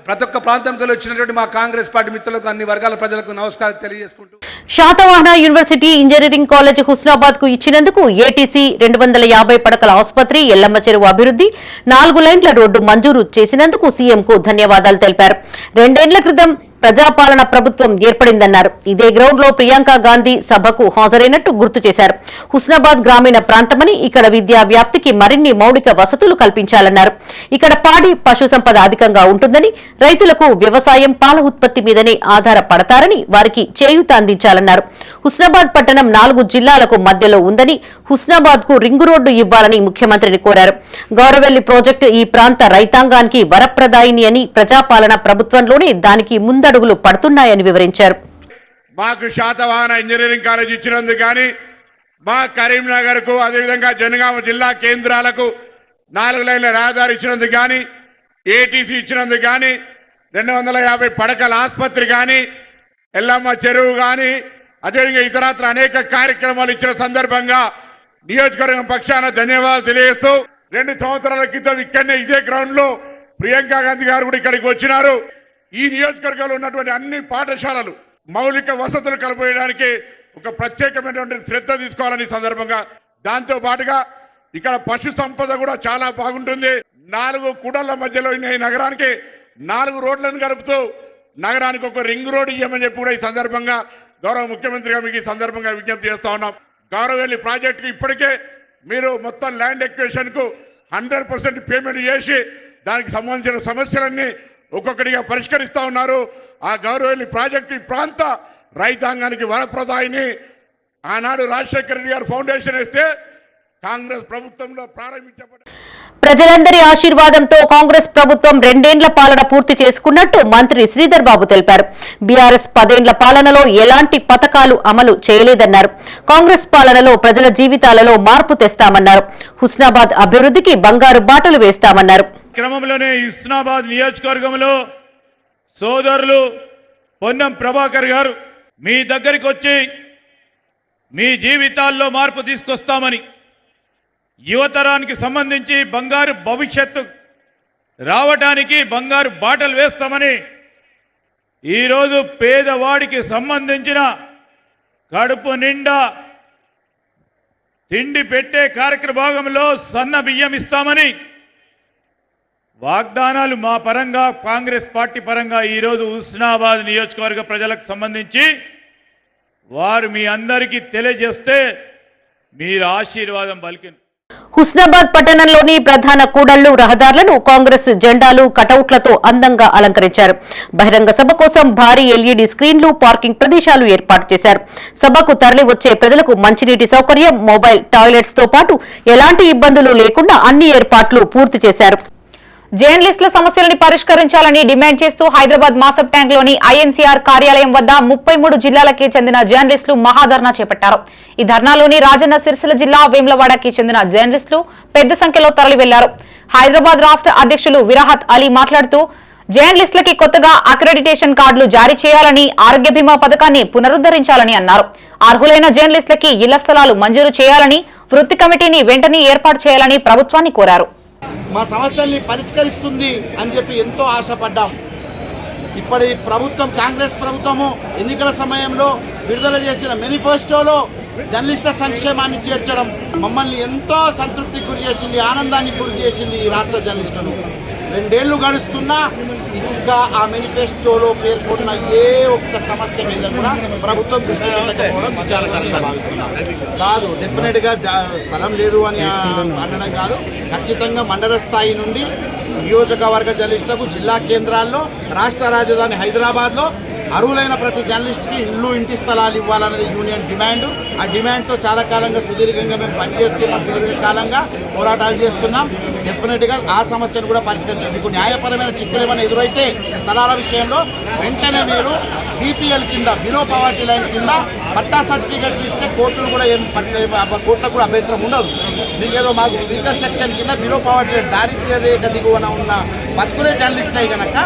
M: ప్రతి ఒక్క ప్రాంతంలో వచ్చినటువంటి మా కాంగ్రెస్ పార్టీ మిత్రులకు అన్ని వర్గాల ప్రజలకు నమస్కారం తెలియజేసుకుంటూ
K: Satavahana university engineering college Husnabad కు ఇచ్చినందుకు ఏటీసీ 250 పడకల ఆసుపత్రి, ఎల్లమ్మ చెరువు అభివృద్ధి, 4 లైన్ల రోడ్డు మంజూరు చేసినందుకు సీఎం కు ధన్యవాదాలు తెలిపారు. 2 ఏళ్ల క్రితం ప్రజాపాలన ప్రభుత్వం ఏర్పడిందన్నారు. ఇదే గ్రౌండ్ లో ప్రియాంక గాంధీ సభకు హాజరైనట్టు గుర్తు చేశారు. హుస్నాబాద్ గ్రామీణ ప్రాంతమని ఇక్కడ విద్యా వ్యాప్తికి మరిన్ని మౌలిక వసతులు కల్పించాలన్నారు. ఇక్కడ పాడి పశు సంపద అధికంగా ఉంటుందని, రైతులకు వ్యవసాయం పాల ఉత్పత్తి మీదనే ఆధారపడతారని వారికి చేయూత అందించాలన్నారు. హుస్నాబాద్ పట్టణం 4 జిల్లాలకు మధ్యలో ఉందని, హుస్నాబాద్ కు రింగు రోడ్డు ఇవ్వాలని ముఖ్యమంత్రిని కోరారు. గౌరవెల్లి ప్రాజెక్టు ఈ ప్రాంత రైతాంగానికి వరప్రదాయిని అని, ప్రజాపాలన ప్రభుత్వంలోనే దానికి ముందడుగులు పడుతున్నాయని వివరించారు.
N: మాకు శాతవాహన ఇంజనీరింగ్ కాలేజ్ ఇచ్చినందుకు కానీ, మా కరీంనగర్ కు అదేవిధంగా జనగామ జిల్లా కేంద్రాలకు 4 లైన్ల రహదారి ఇచ్చినందుకు కానీ, ఏటీసీ ఇచ్చినందుకు కానీ, 250 పడకల ఆసుపత్రి కానీ, ఎల్లమ్మ చెరువు కానీ, అదేవిధంగా ఇతరత్ర అనేక కార్యక్రమాలు ఇచ్చిన సందర్భంగా నియోజకవర్గం పక్షాన ధన్యవాదాలు తెలియజేస్తూ, 2 సంవత్సరాల క్రితం ఇక్కడనే ఇదే గ్రౌండ్ లో ప్రియాంక గాంధీ గారు కూడా ఇక్కడికి వచ్చినారు. ఈ నియోజకవర్గంలో ఉన్నటువంటి అన్ని పాఠశాలలు మౌలిక వసతులు కల్పించడానికి ఒక ప్రత్యేకమైనటువంటి శ్రద్ధ తీసుకోవాలని సందర్భంగా, దాంతో పాటుగా ఇక్కడ పశు సంపద కూడా చాలా బాగుంటుంది. 4 కూడళ్ల మధ్యలో ఈ నగరానికి 4 రోడ్లను కలుపుతూ నగరానికి ఒక రింగ్ రోడ్ ఇవ్వమని చెప్పి కూడా ఈ సందర్భంగా గౌరవ ముఖ్యమంత్రిగా మీకు ఈ సందర్భంగా విజ్ఞప్తి చేస్తా ఉన్నాం. గౌరవెల్లి ప్రాజెక్టుకి ఇప్పటికే మీరు మొత్తం ల్యాండ్ ఎక్విజిషన్ కు 100% పేమెంట్ చేసి దానికి సంబంధించిన సమస్యలన్నీ ఒక్కొక్కటిగా పరిష్కరిస్తా ఉన్నారు. ఆ గౌరవెల్లి ప్రాజెక్టు ఈ ప్రాంత రైతాంగానికి వరప్రదాయిని. ఆనాడు రాజశేఖర రెడ్డి గారు ఫౌండేషన్ వేస్తే కాంగ్రెస్ ప్రభుత్వంలో ప్రారంభించబడ్డ
K: ప్రజలందరి ఆశీర్వాదంతో కాంగ్రెస్ ప్రభుత్వం 2 ఏళ్ల పాలన పూర్తి చేసుకున్నట్టు మంత్రి శ్రీధర్ బాబు తెలిపారు. బీఆర్ఎస్ 10 ఏళ్ల పాలనలో ఎలాంటి పథకాలు అమలు చేయలేదన్నారు. కాంగ్రెస్ పాలనలో ప్రజల జీవితాలలో మార్పు తెస్తామన్నారు. హుస్నాబాద్ అభివృద్ధికి బంగారు బాటలు వేస్తామన్నారు.
E: క్రమంలోనే హుస్నాబాద్ నియోజకవర్గంలో సోదరులు పొన్నం ప్రభాకర్ గారు మీ దగ్గరికి వచ్చి మీ జీవితాల్లో మార్పు తీసుకొస్తామని, యువతరానికి సంబంధించి బంగారు భవిష్యత్తు రావడానికి బంగారు బాటలు వేస్తామని ఈరోజు పేదవాడికి సంబంధించిన కడుపు నిండా తిండి పెట్టే కార్యక్రమంలో సన్న బియ్యం ఇస్తామని వాగ్దానాలు మా పరంగా కాంగ్రెస్ పార్టీ పరంగా ఈరోజు హుస్నాబాద్ నియోజకవర్గ ప్రజలకు సంబంధించి వారు మీ అందరికీ తెలియజేస్తే మీరు ఆశీర్వాదం పలికిన
K: హుస్నాబాద్ పట్టణంలోని ప్రధాన కూడళ్లు, రహదారులను కాంగ్రెస్ జెండాలు, కటౌట్లతో అందంగా అలంకరించారు. బహిరంగ సభ కోసం భారీ ఎల్ఈడీ స్క్రీన్లు, పార్కింగ్ ప్రదేశాలు ఏర్పాటు చేశారు. సభకు తరలి వచ్చే ప్రజలకు మంచినీటి సౌకర్యం, మొబైల్ టాయిలెట్స్ తో పాటు ఎలాంటి ఇబ్బందులు లేకుండా అన్ని ఏర్పాట్లు పూర్తి చేశారు.
A: జర్నలిస్టుల సమస్యలను పరిష్కరించాలని డిమాండ్ చేస్తూ హైదరాబాద్ మాసబ్ ట్యాంక్ లోని ఐఎన్సీఆర్ కార్యాలయం వద్ద 33 జిల్లాలకి చెందిన జర్నలిస్టులు మహాధర్నా చేపట్టారు. ఈ ధర్నాలోని రాజన్న సిరిసిల్ల జిల్లా వేములవాడకి చెందిన జర్నలిస్టులు పెద్ద సంఖ్యలో తరలి వెళ్లారు. హైదరాబాద్ రాష్ట్ర అధ్యక్షులు విరాహత్ అలీ మాట్లాడుతూ జర్నలిస్టులకి కొత్తగా అక్రెడిటేషన్ కార్డులు జారీ చేయాలని, ఆరోగ్య బీమా పథకాన్ని పునరుద్ధరించాలని అన్నారు. అర్హులైన జర్నలిస్టులకి ఇళ్ల స్థలాలు మంజూరు చేయాలని, వృత్తి కమిటీని వెంటనే ఏర్పాటు చేయాలని ప్రభుత్వాన్ని కోరారు.
F: మా సమస్యల్ని పరిష్కరిస్తుంది అని చెప్పి ఎంతో ఆశపడ్డాం. ఇప్పటి ప్రభుత్వం, కాంగ్రెస్ ప్రభుత్వము ఎన్నికల సమయంలో విడుదల చేసిన మేనిఫెస్టోలో
L: జర్నలిస్టుల సంక్షేమాన్ని చేర్చడం మమ్మల్ని ఎంతో సంతృప్తికి గురి చేసింది, ఆనందానికి గురి చేసింది ఈ రాష్ట్ర జర్నలిస్టులను. 2 ఏళ్ళు గడుస్తున్నా ఇంకా ఆ మేనిఫెస్టోలో పేర్కొన్న ఏ ఒక్క సమస్య మీద కూడా ప్రభుత్వం దృష్టి పెట్టకపోవడం విచారకరంగా భావిస్తున్నాం. కాదు, డెఫినెట్గా స్థలం లేదు అని అనడం కాదు, ఖచ్చితంగా మండల స్థాయి నుండి నియోజకవర్గ జర్నలిస్టులకు జిల్లా కేంద్రాల్లో, రాష్ట్ర రాజధాని హైదరాబాద్లో అర్హులైన ప్రతి జర్నలిస్ట్కి ఇల్లు, ఇంటి స్థలాలు ఇవ్వాలన్నది యూనియన్ డిమాండ్. ఆ డిమాండ్తో చాలా కాలంగా సుదీర్ఘంగా మేము పనిచేస్తున్నాం, సుదీర్ఘకాలంగా పోరాటాలు చేస్తున్నాం. డెఫినెట్గా ఆ సమస్యను కూడా పరిష్కరించాలి. మీకు న్యాయపరమైన చిక్కులు ఏమైనా ఎదురైతే స్థలాల విషయంలో వెంటనే మీరు బీపీఎల్ కింద, బిలో పవర్టీ లైన్ కింద పట్టా సర్టిఫికెట్లు ఇస్తే కోర్టులు కూడా కోర్టులకు కూడా అభ్యంతరం ఉండదు. మీకేదో మాకు వీకర్ సెక్షన్ కింద బిలో పవర్టీ లైన్, దారిద్ర్య రేఖ దిగువన ఉన్న బతుకులే జర్నలిస్ట్ అయి కనుక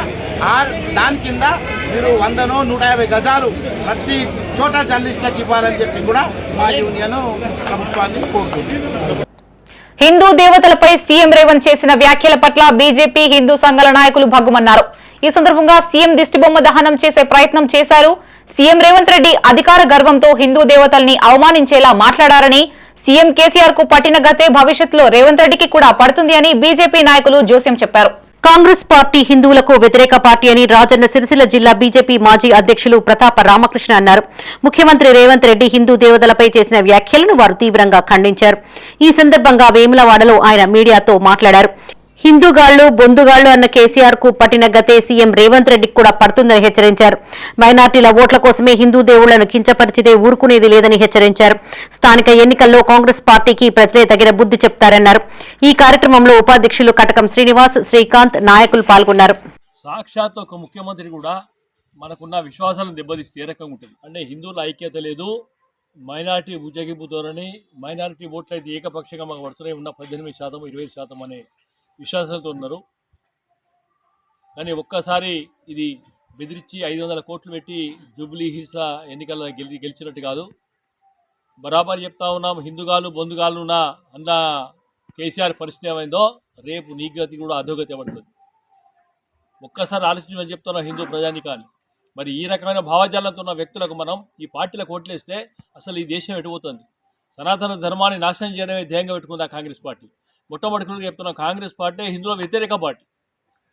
L: దాని కింద మీరు 100 150 గజాలు ప్రతి చోట జర్నలిస్టులకు ఇవ్వాలని చెప్పి కూడా మా యూనియన్ ప్రభుత్వాన్ని కోరుతుంది.
A: హిందూ దేవతలపై సీఎం రేవంత్ చేసిన వ్యాఖ్యల పట్ల బీజేపీ, హిందూ సంఘాల నాయకులు భగ్గుమన్నారు. ఈ సందర్భంగా సీఎం దిష్టిబొమ్మ దహనం చేసే ప్రయత్నం చేశారు. సీఎం రేవంత్ రెడ్డి అధికార గర్వంతో హిందూ దేవతల్ని అవమానించేలా మాట్లాడారని, సీఎం కేసీఆర్ కు పట్టిన గతే భవిష్యత్తులో రేవంత్ రెడ్డికి కూడా పడుతుంది అని బీజేపీ నాయకులు జోస్యం చెప్పారు.
K: కాంగ్రెస్ పార్టీ హిందువులకు వ్యతిరేక పార్టీ అని రాజన్న సిరిసిల్ల జిల్లా బీజేపీ మాజీ అధ్యక్షులు ప్రతాప రామకృష్ణ అన్నారు. ముఖ్యమంత్రి రేవంత్ రెడ్డి హిందూ దేవతలపై చేసిన వ్యాఖ్యలను వారు తీవ్రంగా ఖండించారు. ఈ సందర్భంగా వేములవాడలో ఆయన మీడియాతో మాట్లాడారు. హిందూగాళ్లు, బొందుగాళ్లు అన్న కేసీఆర్ కు పట్టిన గతే సీఎం రేవంత్ రెడ్డికి కూడా పడుతుందని హెచ్చరించారు. మైనార్టీల ఓట్ల కోసమే హిందూ దేవుళ్లను కించపరిచితే ఊరుకునేది లేదని హెచ్చరించారు. స్థానిక ఎన్నికల్లో కాంగ్రెస్ పార్టీకి ప్రజలే తగిన బుద్ధి చెప్తారన్నారు. ఈ కార్యక్రమంలో ఉపాధ్యక్షులు కటకం శ్రీనివాస్, శ్రీకాంత్, నాయకులు పాల్గొన్నారు.
O: సాక్షాత్ ఒక ముఖ్యమంత్రి కూడా మనకున్న విశ్వాసాలను దెబ్బతీస్తే ఏ రకంగా ఉంటుంది అంటే హిందువుల ఐక్యత లేదు, మైనార్టీ ఉజ్జగింపు ధోరణి, మైనారిటీ ఓట్లు అయితే ఏకపక్షంగా మాకు పడుతున్నాయి, ఉన్న 18%, 20% అనే విశ్వాసంతో ఉన్నారు. కానీ ఒక్కసారి ఇది బెదిరించి 500 కోట్లు పెట్టి జూబ్లీ హిల్స్ ఎన్నికల్లో గెలిచినట్టు కాదు. బరాబర్ చెప్తా ఉన్నాం, హిందూగాలు, బొందుగాలు ఉన్న అన్న కేసీఆర్ పరిస్థితి ఏమైందో రేపు నీ గతి కూడా అధోగతి పడుతుంది. ఒక్కసారి ఆలోచించమని చెప్తున్నాం హిందూ ప్రజానికాన్ని. మరి ఈ రకమైన భావజాలంతో ఉన్న వ్యక్తులకు మనం ఈ పార్టీలకు ఓట్లేస్తే అసలు ఈ దేశం ఎటుపోతుంది? సనాతన ధర్మాన్ని నాశనం చేయడమే ధ్యేయంగా పెట్టుకుందా కాంగ్రెస్ పార్టీ. మొట్టమొదటిగా చెప్తున్నాం, కాంగ్రెస్ పార్టీ హిందువుల వ్యతిరేక పార్టీ.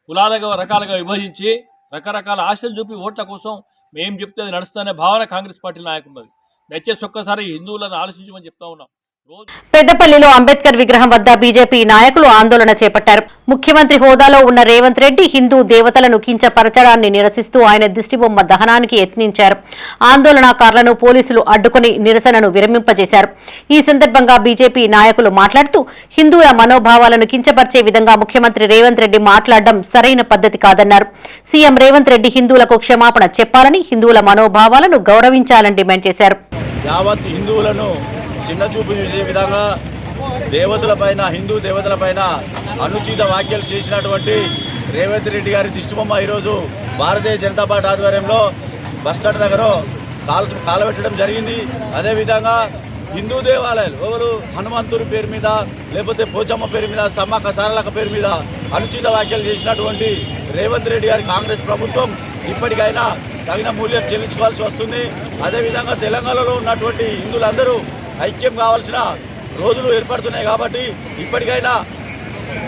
O: కులాలుగా రకాలుగా విభజించి రకరకాల ఆశలు చూపి ఓట్ల కోసం మేము చెప్తే అది నడుస్తానే భావన కాంగ్రెస్ పార్టీ నాయకున్నది. దయచేసి ఒక్కసారి హిందువులను ఆలోచించమని చెప్తా ఉన్నాం.
K: పెద్దపల్లిలో అంబేద్కర్ విగ్రహం వద్ద బీజేపీ నాయకులు ఆందోళన చేపట్టారు. ముఖ్యమంత్రి హోదాలో ఉన్న రేవంత్ రెడ్డి హిందూ దేవతలను కించపరచడాన్ని నిరసిస్తూ ఆయన దిష్టిబొమ్మ దహనానికి యత్నించారు. ఆందోళనకారులను పోలీసులు అడ్డుకుని నిరసనను విరమింపజేశారు. ఈ సందర్భంగా బీజేపీ నాయకులు మాట్లాడుతూ హిందువుల మనోభావాలను కించపరిచే విధంగా ముఖ్యమంత్రి రేవంత్ రెడ్డి మాట్లాడడం సరైన పద్ధతి కాదన్నారు. సీఎం రేవంత్ రెడ్డి హిందువులకు క్షమాపణ చెప్పాలని, హిందువుల మనోభావాలను గౌరవించాలని డిమాండ్ చేశారు.
P: యావత్ హిందువులను చిన్న చూపు చేసే విధంగా దేవతలపైన, హిందూ దేవతలపైన అనుచిత వ్యాఖ్యలు చేసినటువంటి రేవంత్ రెడ్డి గారి దిష్టిబొమ్మ ఈరోజు భారతీయ జనతా పార్టీ ఆధ్వర్యంలో బస్టాండ్ దగ్గర కాలబెట్టడం జరిగింది. అదేవిధంగా హిందూ దేవాలయాలు ఎవరు హనుమంతుడి పేరు మీద, లేకపోతే పోచమ్మ పేరు మీద, సమ్మక్క సారలక్క పేరు మీద అనుచిత వ్యాఖ్యలు చేసినటువంటి రేవంత్ రెడ్డి గారి కాంగ్రెస్ ప్రభుత్వం ఇప్పటికైనా తగిన మూల్యం చెల్లించుకోవాల్సి వస్తుంది. అదేవిధంగా తెలంగాణలో ఉన్నటువంటి హిందువులందరూ ఐక్యం కావాల్సిన రోజులు ఏర్పడుతున్నాయి. కాబట్టి ఇప్పటికైనా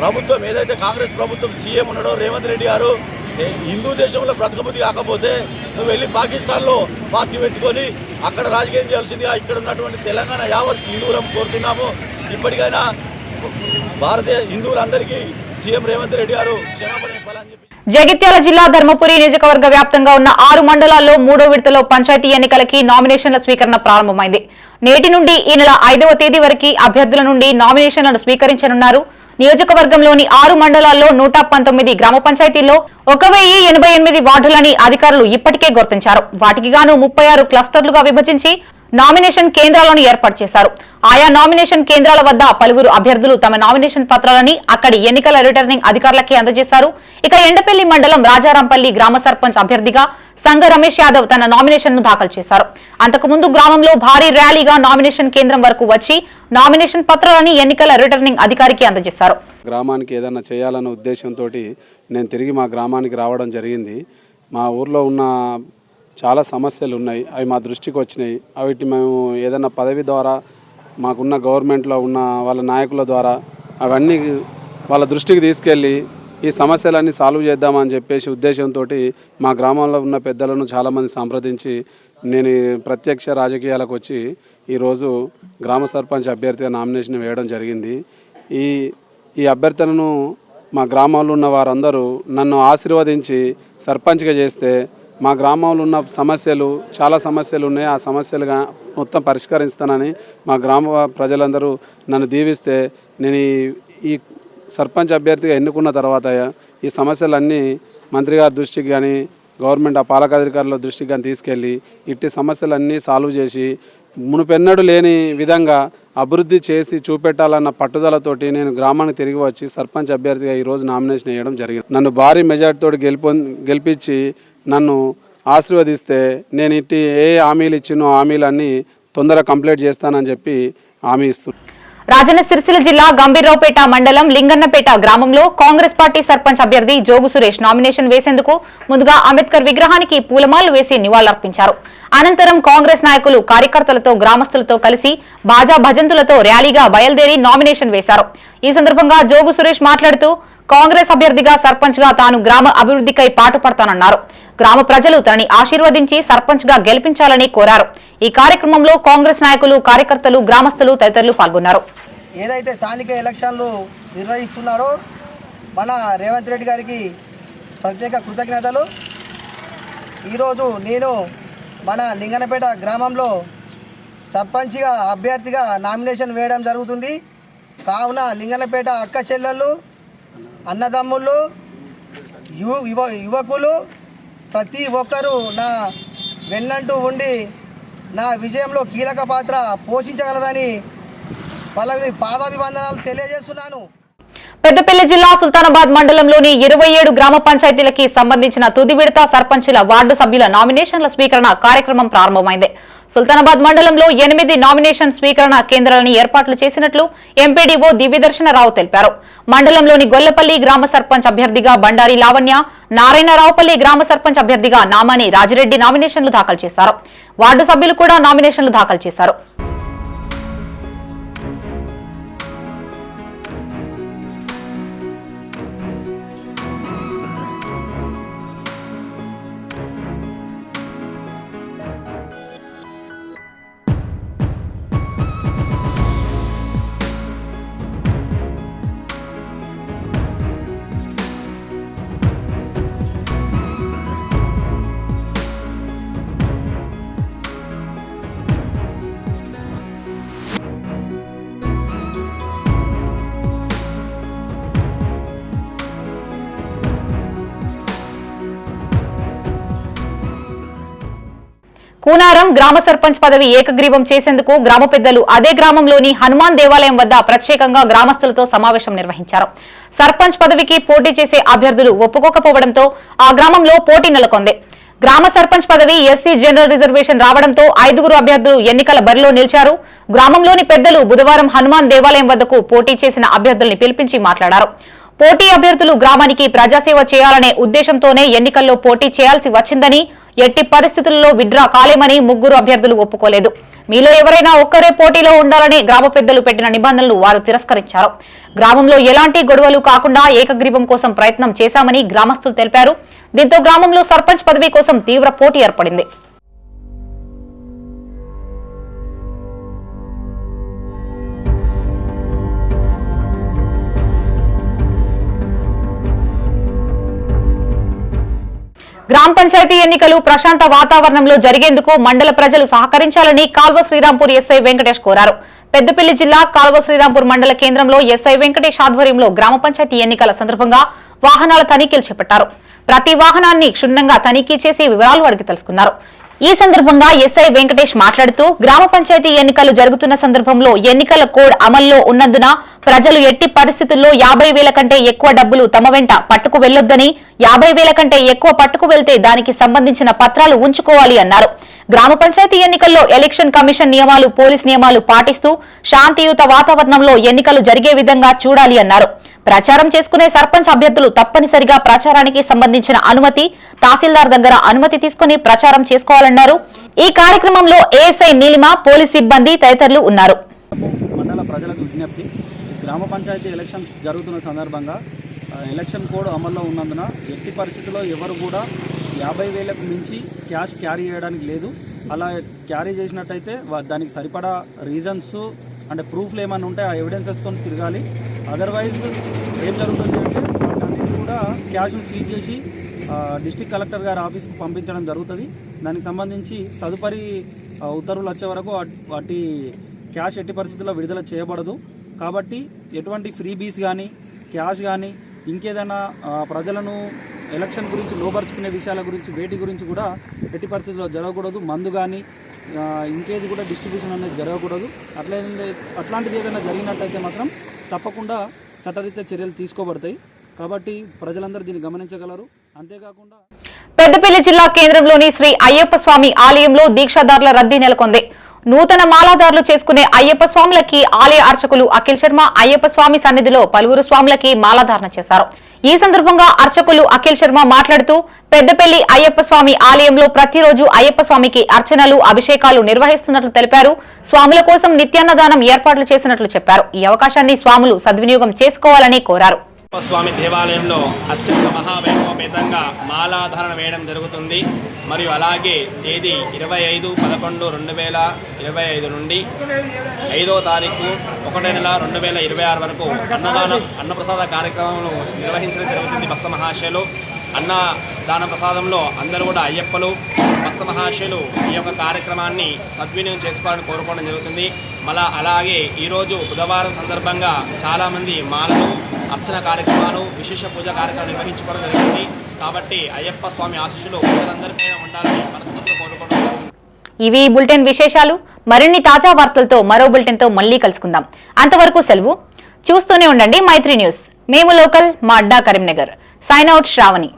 P: ప్రభుత్వం, ఏదైతే కాంగ్రెస్ ప్రభుత్వం సీఎం ఉన్నాడో రేవంత్ రెడ్డి గారు, హిందూ దేశంలో బ్రతకబుద్ధి కాకపోతే నువ్వు వెళ్ళి పాకిస్తాన్లో పార్టీ పెట్టుకొని అక్కడ రాజకీయం చేయాల్సిందిగా ఇక్కడ ఉన్నటువంటి తెలంగాణ యావత్ హిందువులను కోరుతున్నాము. ఇప్పటికైనా భారతీయ హిందువులందరికీ సీఎం రేవంత్ రెడ్డి గారు క్షమాపణ చెప్పాలని చెప్పి.
A: జగిత్యాల జిల్లా ధర్మపురి నియోజకవర్గ వ్యాప్తంగా ఉన్న 6 మండలాల్లో 3వ విడతలో పంచాయతీ ఎన్నికలకి నామినేషన్ల స్వీకరణ ప్రారంభమైంది. నేటి నుండి ఈ నెల 5వ తేదీ వరకు అభ్యర్థుల నుండి నామినేషన్లను స్వీకరించనున్నారు. నియోజకవర్గంలోని 6 మండలాల్లో 119 గ్రామ పంచాయతీల్లో 1088 వార్డులని అధికారులు ఇప్పటికే గుర్తించారు. వాటికి గాను 36 క్లస్టర్లుగా విభజించి నామినేషన్ కేంద్రాలను ఏర్పాటు చేశారు. ఆయా నామినేషన్ కేంద్రాల వద్ద పలువురు అభ్యర్థులు తమ నామినేషన్ పత్రాలని అక్కడి ఎన్నికల రిటర్నింగ్ అధికారులకే అందజేశారు. ఇక ఎండపల్లి మండలం రాజారాంపల్లి గ్రామ సర్పంచ్ అభ్యర్థిగా సంగ రమేష్ యాదవ్ తన నామినేషన్ ను దాఖలు చేశారు. అంతకుముందు గ్రామంలో భారీ ర్యాలీగా నామినేషన్ కేంద్రం వరకు వచ్చి నామినేషన్ పత్రాలని ఎన్నికల రిటర్నింగ్ అధికారికి అందజేశారు.
Q: గ్రామానికి ఏదైనా చేయాలన్న ఉద్దేశంతో నేను తిరిగి మా గ్రామానికి రావడం జరిగింది. మా ఊర్లో ఉన్న చాలా సమస్యలు ఉన్నాయి. అవి మా దృష్టికి వచ్చినాయి. అవిటి మేము ఏదైనా పదవి ద్వారా మాకున్న గవర్నమెంట్లో ఉన్న వాళ్ళ నాయకుల ద్వారా అవన్నీ వాళ్ళ దృష్టికి తీసుకెళ్ళి ఈ సమస్యలన్నీ సాల్వ్ చేద్దామని చెప్పేసి ఉద్దేశంతో మా గ్రామంలో ఉన్న పెద్దలను చాలామంది సంప్రదించి నేను ప్రత్యక్ష రాజకీయాలకు వచ్చి ఈరోజు గ్రామ సర్పంచ్ అభ్యర్థిగా నామినేషన్ వేయడం జరిగింది. ఈ అభ్యర్థనను మా గ్రామంలో ఉన్న వారందరూ నన్ను ఆశీర్వదించి సర్పంచ్గా చేస్తే మా గ్రామంలో ఉన్న సమస్యలు చాలా సమస్యలు ఉన్నాయి. ఆ సమస్యలుగా మొత్తం పరిష్కరిస్తానని మా గ్రామ ప్రజలందరూ నన్ను దీవిస్తే నేను ఈ సర్పంచ్ అభ్యర్థిగా ఎన్నుకున్న తర్వాత ఈ సమస్యలన్నీ మంత్రి గారి దృష్టికి కానీ గవర్నమెంట్ ఆ పాలకాధికారుల దృష్టికి కానీ తీసుకెళ్ళి ఇట్టి సమస్యలన్నీ సాల్వ్ చేసి మునుపెన్నడూ లేని విధంగా అభివృద్ధి చేసి చూపెట్టాలన్న పట్టుదలతోటి నేను గ్రామానికి తిరిగి వచ్చి సర్పంచ్ అభ్యర్థిగా ఈరోజు నామినేషన్ వేయడం జరిగింది. నన్ను భారీ మెజార్టీతో గెలిపించి నన్ను ఆశీర్వదిస్తే నేను ఇట్టి ఏ హామీలు ఇచ్చినో హామీలన్నీ తొందరగా కంప్లీట్ చేస్తానని చెప్పి హామీ ఇస్తున్నాను.
A: రాజన్న సిరిసిల్ల జిల్లా గంభీరావుపేట మండలం లింగన్నపేట గ్రామంలో కాంగ్రెస్ పార్టీ సర్పంచ్ అభ్యర్థి జోగు సురేష్ నామినేషన్ వేసేందుకు ముందుగా అంబేద్కర్ విగ్రహానికి పూలమాలలు వేసి నివాళులర్పించారు. అనంతరం కాంగ్రెస్ నాయకులు కార్యకర్తలతో గ్రామస్తులతో కలిసి బాజా భజంతులతో ర్యాలీగా బయలుదేరి నామినేషన్ వేశారు. ఈ సందర్భంగా జోగు సురేష్ మాట్లాడుతూ కాంగ్రెస్ అభ్యర్థిగా సర్పంచ్ గా తాను గ్రామ అభివృద్ధికై పాటుపడతానన్నారు. గ్రామ ప్రజలు తనని ఆశీర్వదించి సర్పంచ్ గా గెలిపించాలని కోరారు. ఈ కార్యక్రమంలో కాంగ్రెస్ నాయకులు కార్యకర్తలు గ్రామస్తులు తదితరులు పాల్గొన్నారు.
R: ఏదైతే స్థానిక ఎలక్షన్లు నిర్వహిస్తున్నారో మన రేవంత్ రెడ్డి గారికి ప్రత్యేక కృతజ్ఞతలు. ఈరోజు నేను మన లింగనపేట గ్రామంలో సర్పంచ్గా అభ్యర్థిగా నామినేషన్ వేయడం జరుగుతుంది. కావున లింగనపేట అక్క చెల్లెళ్ళు, అన్నదమ్ముళ్ళు, యువకులు ప్రతి ఒక్కరూ నా వెన్నంటూ ఉండి నా విజయంలో కీలక పాత్ర పోషించగలరని వాళ్ళకి పాదాభివందనాలు తెలియజేస్తున్నాను.
A: పెద్దపల్లి జిల్లా సుల్తానాబాద్ మండలంలోని 27 గ్రామ పంచాయతీలకి సంబంధించిన తుది విడత సర్పంచుల వార్డు సభ్యుల నామినేషన్ల స్వీకరణ కార్యక్రమం ప్రారంభమైంది. సుల్తానాబాద్ మండలంలో 8 నామినేషన్ స్వీకరణ కేంద్రాలను ఏర్పాట్లు చేసినట్లు ఎంపీడీఓ దివ్యదర్శనరావు తెలిపారు. మండలంలోని గొల్లపల్లి గ్రామ సర్పంచ్ అభ్యర్థిగా బండారి లావణ్య, నారాయణరావుపల్లి గ్రామ సర్పంచ్ అభ్యర్థిగా నామాని రాజిరెడ్డి నామినేషన్లు దాఖలు చేశారు. వార్డు సభ్యులు కూడా నామినేషన్లు దాఖలు చేశారు. కూనారం గ్రామ సర్పంచ్ పదవి ఏకగ్రీవం చేసేందుకు గ్రామ పెద్దలు అదే గ్రామంలోని హనుమాన్ దేవాలయం వద్ద ప్రత్యేకంగా గ్రామస్తులతో సమావేశం నిర్వహించారు. సర్పంచ్ పదవికి పోటీ చేసే అభ్యర్థులు ఒప్పుకోకపోవడంతో ఆ గ్రామంలో పోటీ నెలకొంది. గ్రామ సర్పంచ్ పదవి ఎస్సీ జనరల్ రిజర్వేషన్ రావడంతో 5 అభ్యర్థులు ఎన్నికల బరిలో నిలిచారు. గ్రామంలోని పెద్దలు బుధవారం హనుమాన్ దేవాలయం వద్దకు పోటీ చేసిన అభ్యర్థుల్ని పిలిపించి మాట్లాడారు. పోటీ అభ్యర్థులు గ్రామానికి ప్రజాసేవ చేయాలనే ఉద్దేశంతోనే ఎన్నికల్లో పోటీ చేయాల్సి వచ్చిందని, ఎట్టి పరిస్థితుల్లో విడ్రా కాలేమని 3 అభ్యర్థులు ఒప్పుకోలేదు. మీలో ఎవరైనా ఒక్కరే పోటీలో ఉండాలని గ్రామ పెద్దలు పెట్టిన నిబంధనలు వారు తిరస్కరించారు. గ్రామంలో ఎలాంటి గొడవలు కాకుండా ఏకగ్రీవం కోసం ప్రయత్నం చేశామని గ్రామస్తులు తెలిపారు. దీంతో గ్రామంలో సర్పంచ్ పదవి కోసం తీవ్ర పోటీ ఏర్పడింది. గ్రామ పంచాయతీ ఎన్నికలు ప్రశాంత వాతావరణంలో జరిగేందుకు మండల ప్రజలు సహకరించాలని కాల్వ శ్రీరాంపూర్ ఎస్ఐ వెంకటేష్ కోరారు. పెద్దపల్లి జిల్లా కాల్వ శ్రీరాంపూర్ మండల కేంద్రంలో ఎస్ఐ వెంకటేష్ ఆధ్వర్యంలో గ్రామ పంచాయతీ ఎన్నికల సందర్భంగా వాహనాల తనిఖీలు చేపట్టారు. ప్రతి వాహనాన్ని క్షుణ్ణంగా తనిఖీ చేసి వివరాలు అడిగి తెలుసుకున్నారు. ఈ సందర్భంగా ఎస్ఐ వెంకటేష్ మాట్లాడుతూ గ్రామ పంచాయతీ ఎన్నికలు జరుగుతున్న సందర్భంలో ఎన్నికల కోడ్ అమల్లో ఉన్నందున ప్రజలు ఎట్టి పరిస్థితుల్లో 50,000 కంటే ఎక్కువ డబ్బులు తమ వెంట పట్టుకు వెళ్లొద్దని, 50,000 కంటే ఎక్కువ పట్టుకు వెళ్తే దానికి సంబంధించిన పత్రాలు ఉంచుకోవాలి అన్నారు. గ్రామ పంచాయతీ ఎన్నికల్లో ఎలక్షన్ కమిషన్ నియమాలు, పోలీస్ నియమాలు పాటిస్తూ శాంతియుత వాతావరణంలో ఎన్నికలు జరిగే విధంగా చూడాలి అన్నారు. ప్రచారం చేసుకునే సర్పంచ్ అభ్యర్థులు తప్పనిసరిగా ప్రచారానికి సంబంధించిన అనుమతి తహసీల్దార్ దగ్గర అనుమతి తీసుకుని ప్రచారం చేసుకోవాలన్నారు. ఈ కార్యక్రమంలో ఏఎస్ఐ నీలిమ, పోలీస్ సిబ్బంది తదితరులు ఉన్నారు.
S: మండల ప్రజలకు విజ్ఞప్తి, గ్రామ పంచాయతీ ఎలక్షన్ జరుగుతున్న సందర్భంగా ఎలక్షన్ కోడ్ అమల్లో ఉన్నందున ఎట్టి పరిస్థితుల్లో ఎవరు కూడా 50,000కు మించి క్యాష్ క్యారీ చేయడానికి లేదు. అలా క్యారీ చేసినట్టయితే దానికి సరిపడా రీజన్స్ అంటే ప్రూఫ్లు ఏమైనా ఉంటే ఆ ఎవిడెన్సెస్తో తిరగాలి. అదర్వైజ్ ఏం జరుగుతుంది అంటే వాటన్నిటి కూడా క్యాష్ను సీజ్ చేసి డిస్ట్రిక్ట్ కలెక్టర్ గారి ఆఫీస్కి పంపించడం జరుగుతుంది. దానికి సంబంధించి తదుపరి ఉత్తర్వులు వచ్చే వరకు వాటి క్యాష్ ఎట్టి పరిస్థితుల్లో విడుదల చేయబడదు. కాబట్టి ఎటువంటి ఫ్రీబీస్ కానీ క్యాష్ కానీ ఇంకేదైనా ప్రజలను ఎలక్షన్ గురించి లోపరుచుకునే విషయాల గురించి వేటి గురించి కూడా ఎట్టి పరిస్థితుల్లో జరగకూడదు. మందు కానీ ఇంకేది కూడా డిస్ట్రిబ్యూషన్ అనేది జరగకూడదు. అట్లాంటిది ఏదైనా జరిగినట్టయితే మాత్రం తప్పకుండా చట్టరీత్యా చర్యలు తీసుకోబడతాయి. కాబట్టి ప్రజలందరూ దీన్ని గమనించగలరు. అంతేకాకుండా
A: పెద్దపల్లి జిల్లా కేంద్రంలోని శ్రీ అయ్యప్ప స్వామి ఆలయంలో దీక్షాదారుల రద్దీ నెలకొంది. నూతన మాలాదారులు చేసుకునే అయ్యప్ప స్వాములకి ఆలయ అర్చకులు అఖిల్ శర్మ అయ్యప్ప స్వామి సన్నిధిలో పలువురు స్వాములకి మాలాధారణ చేశారు. ఈ సందర్భంగా అర్చకులు అఖిల్ శర్మ మాట్లాడుతూ పెద్దపల్లి అయ్యప్ప స్వామి ఆలయంలో ప్రతిరోజు అయ్యప్ప స్వామికి అర్చనలు, అభిషేకాలు నిర్వహిస్తున్నట్లు తెలిపారు. స్వాముల కోసం నిత్యాన్నదానం ఏర్పాట్లు చేసినట్లు చెప్పారు. ఈ అవకాశాన్ని స్వాములు సద్వినియోగం చేసుకోవాలని కోరారు.
T: స్వామి దేవాలయంలో అత్యంత మహావైభవపేతంగా మాలాధారణ వేయడం జరుగుతుంది. మరియు అలాగే తేదీ 25/11/2025 నుండి 5వ తారీఖు 1 నెల 2026 వరకు అన్నప్రసాద కార్యక్రమాలను నిర్వహించడం జరుగుతుంది. భక్త మహాశయులు అన్నదాన ప్రసాదంలో అందరూ కూడా అయ్యప్పలు, భక్త మహాశయులు ఈ యొక్క కార్యక్రమాన్ని సద్వినియోగం చేసుకోవాలని కోరుకోవడం జరుగుతుంది. మళ్ళా అలాగే ఈరోజు బుధవారం సందర్భంగా చాలామంది మాలలు, అర్చన కార్యక్రమాలు, విశేష పూజ కార్యక్రమాలు నిర్వహించుకోవడం జరిగింది. కాబట్టి అయ్యప్ప స్వామి ఆశీస్సులు ప్రజలందరిపైన ఉండాలని మనస్ఫూర్తిగా కోరుకుంటున్నాం.
A: ఇవి బులెటిన్ విశేషాలు. మరిన్ని తాజా వార్తలతో మరో బులెటిన్ తో మళ్ళీ కలుసుకుందాం. అంతవరకు సెలవు. చూస్తూనే ఉండండి మైత్రి న్యూస్. మేము లోకల్, మా అడ్డా కరీంనగర్. Sign out Shravani.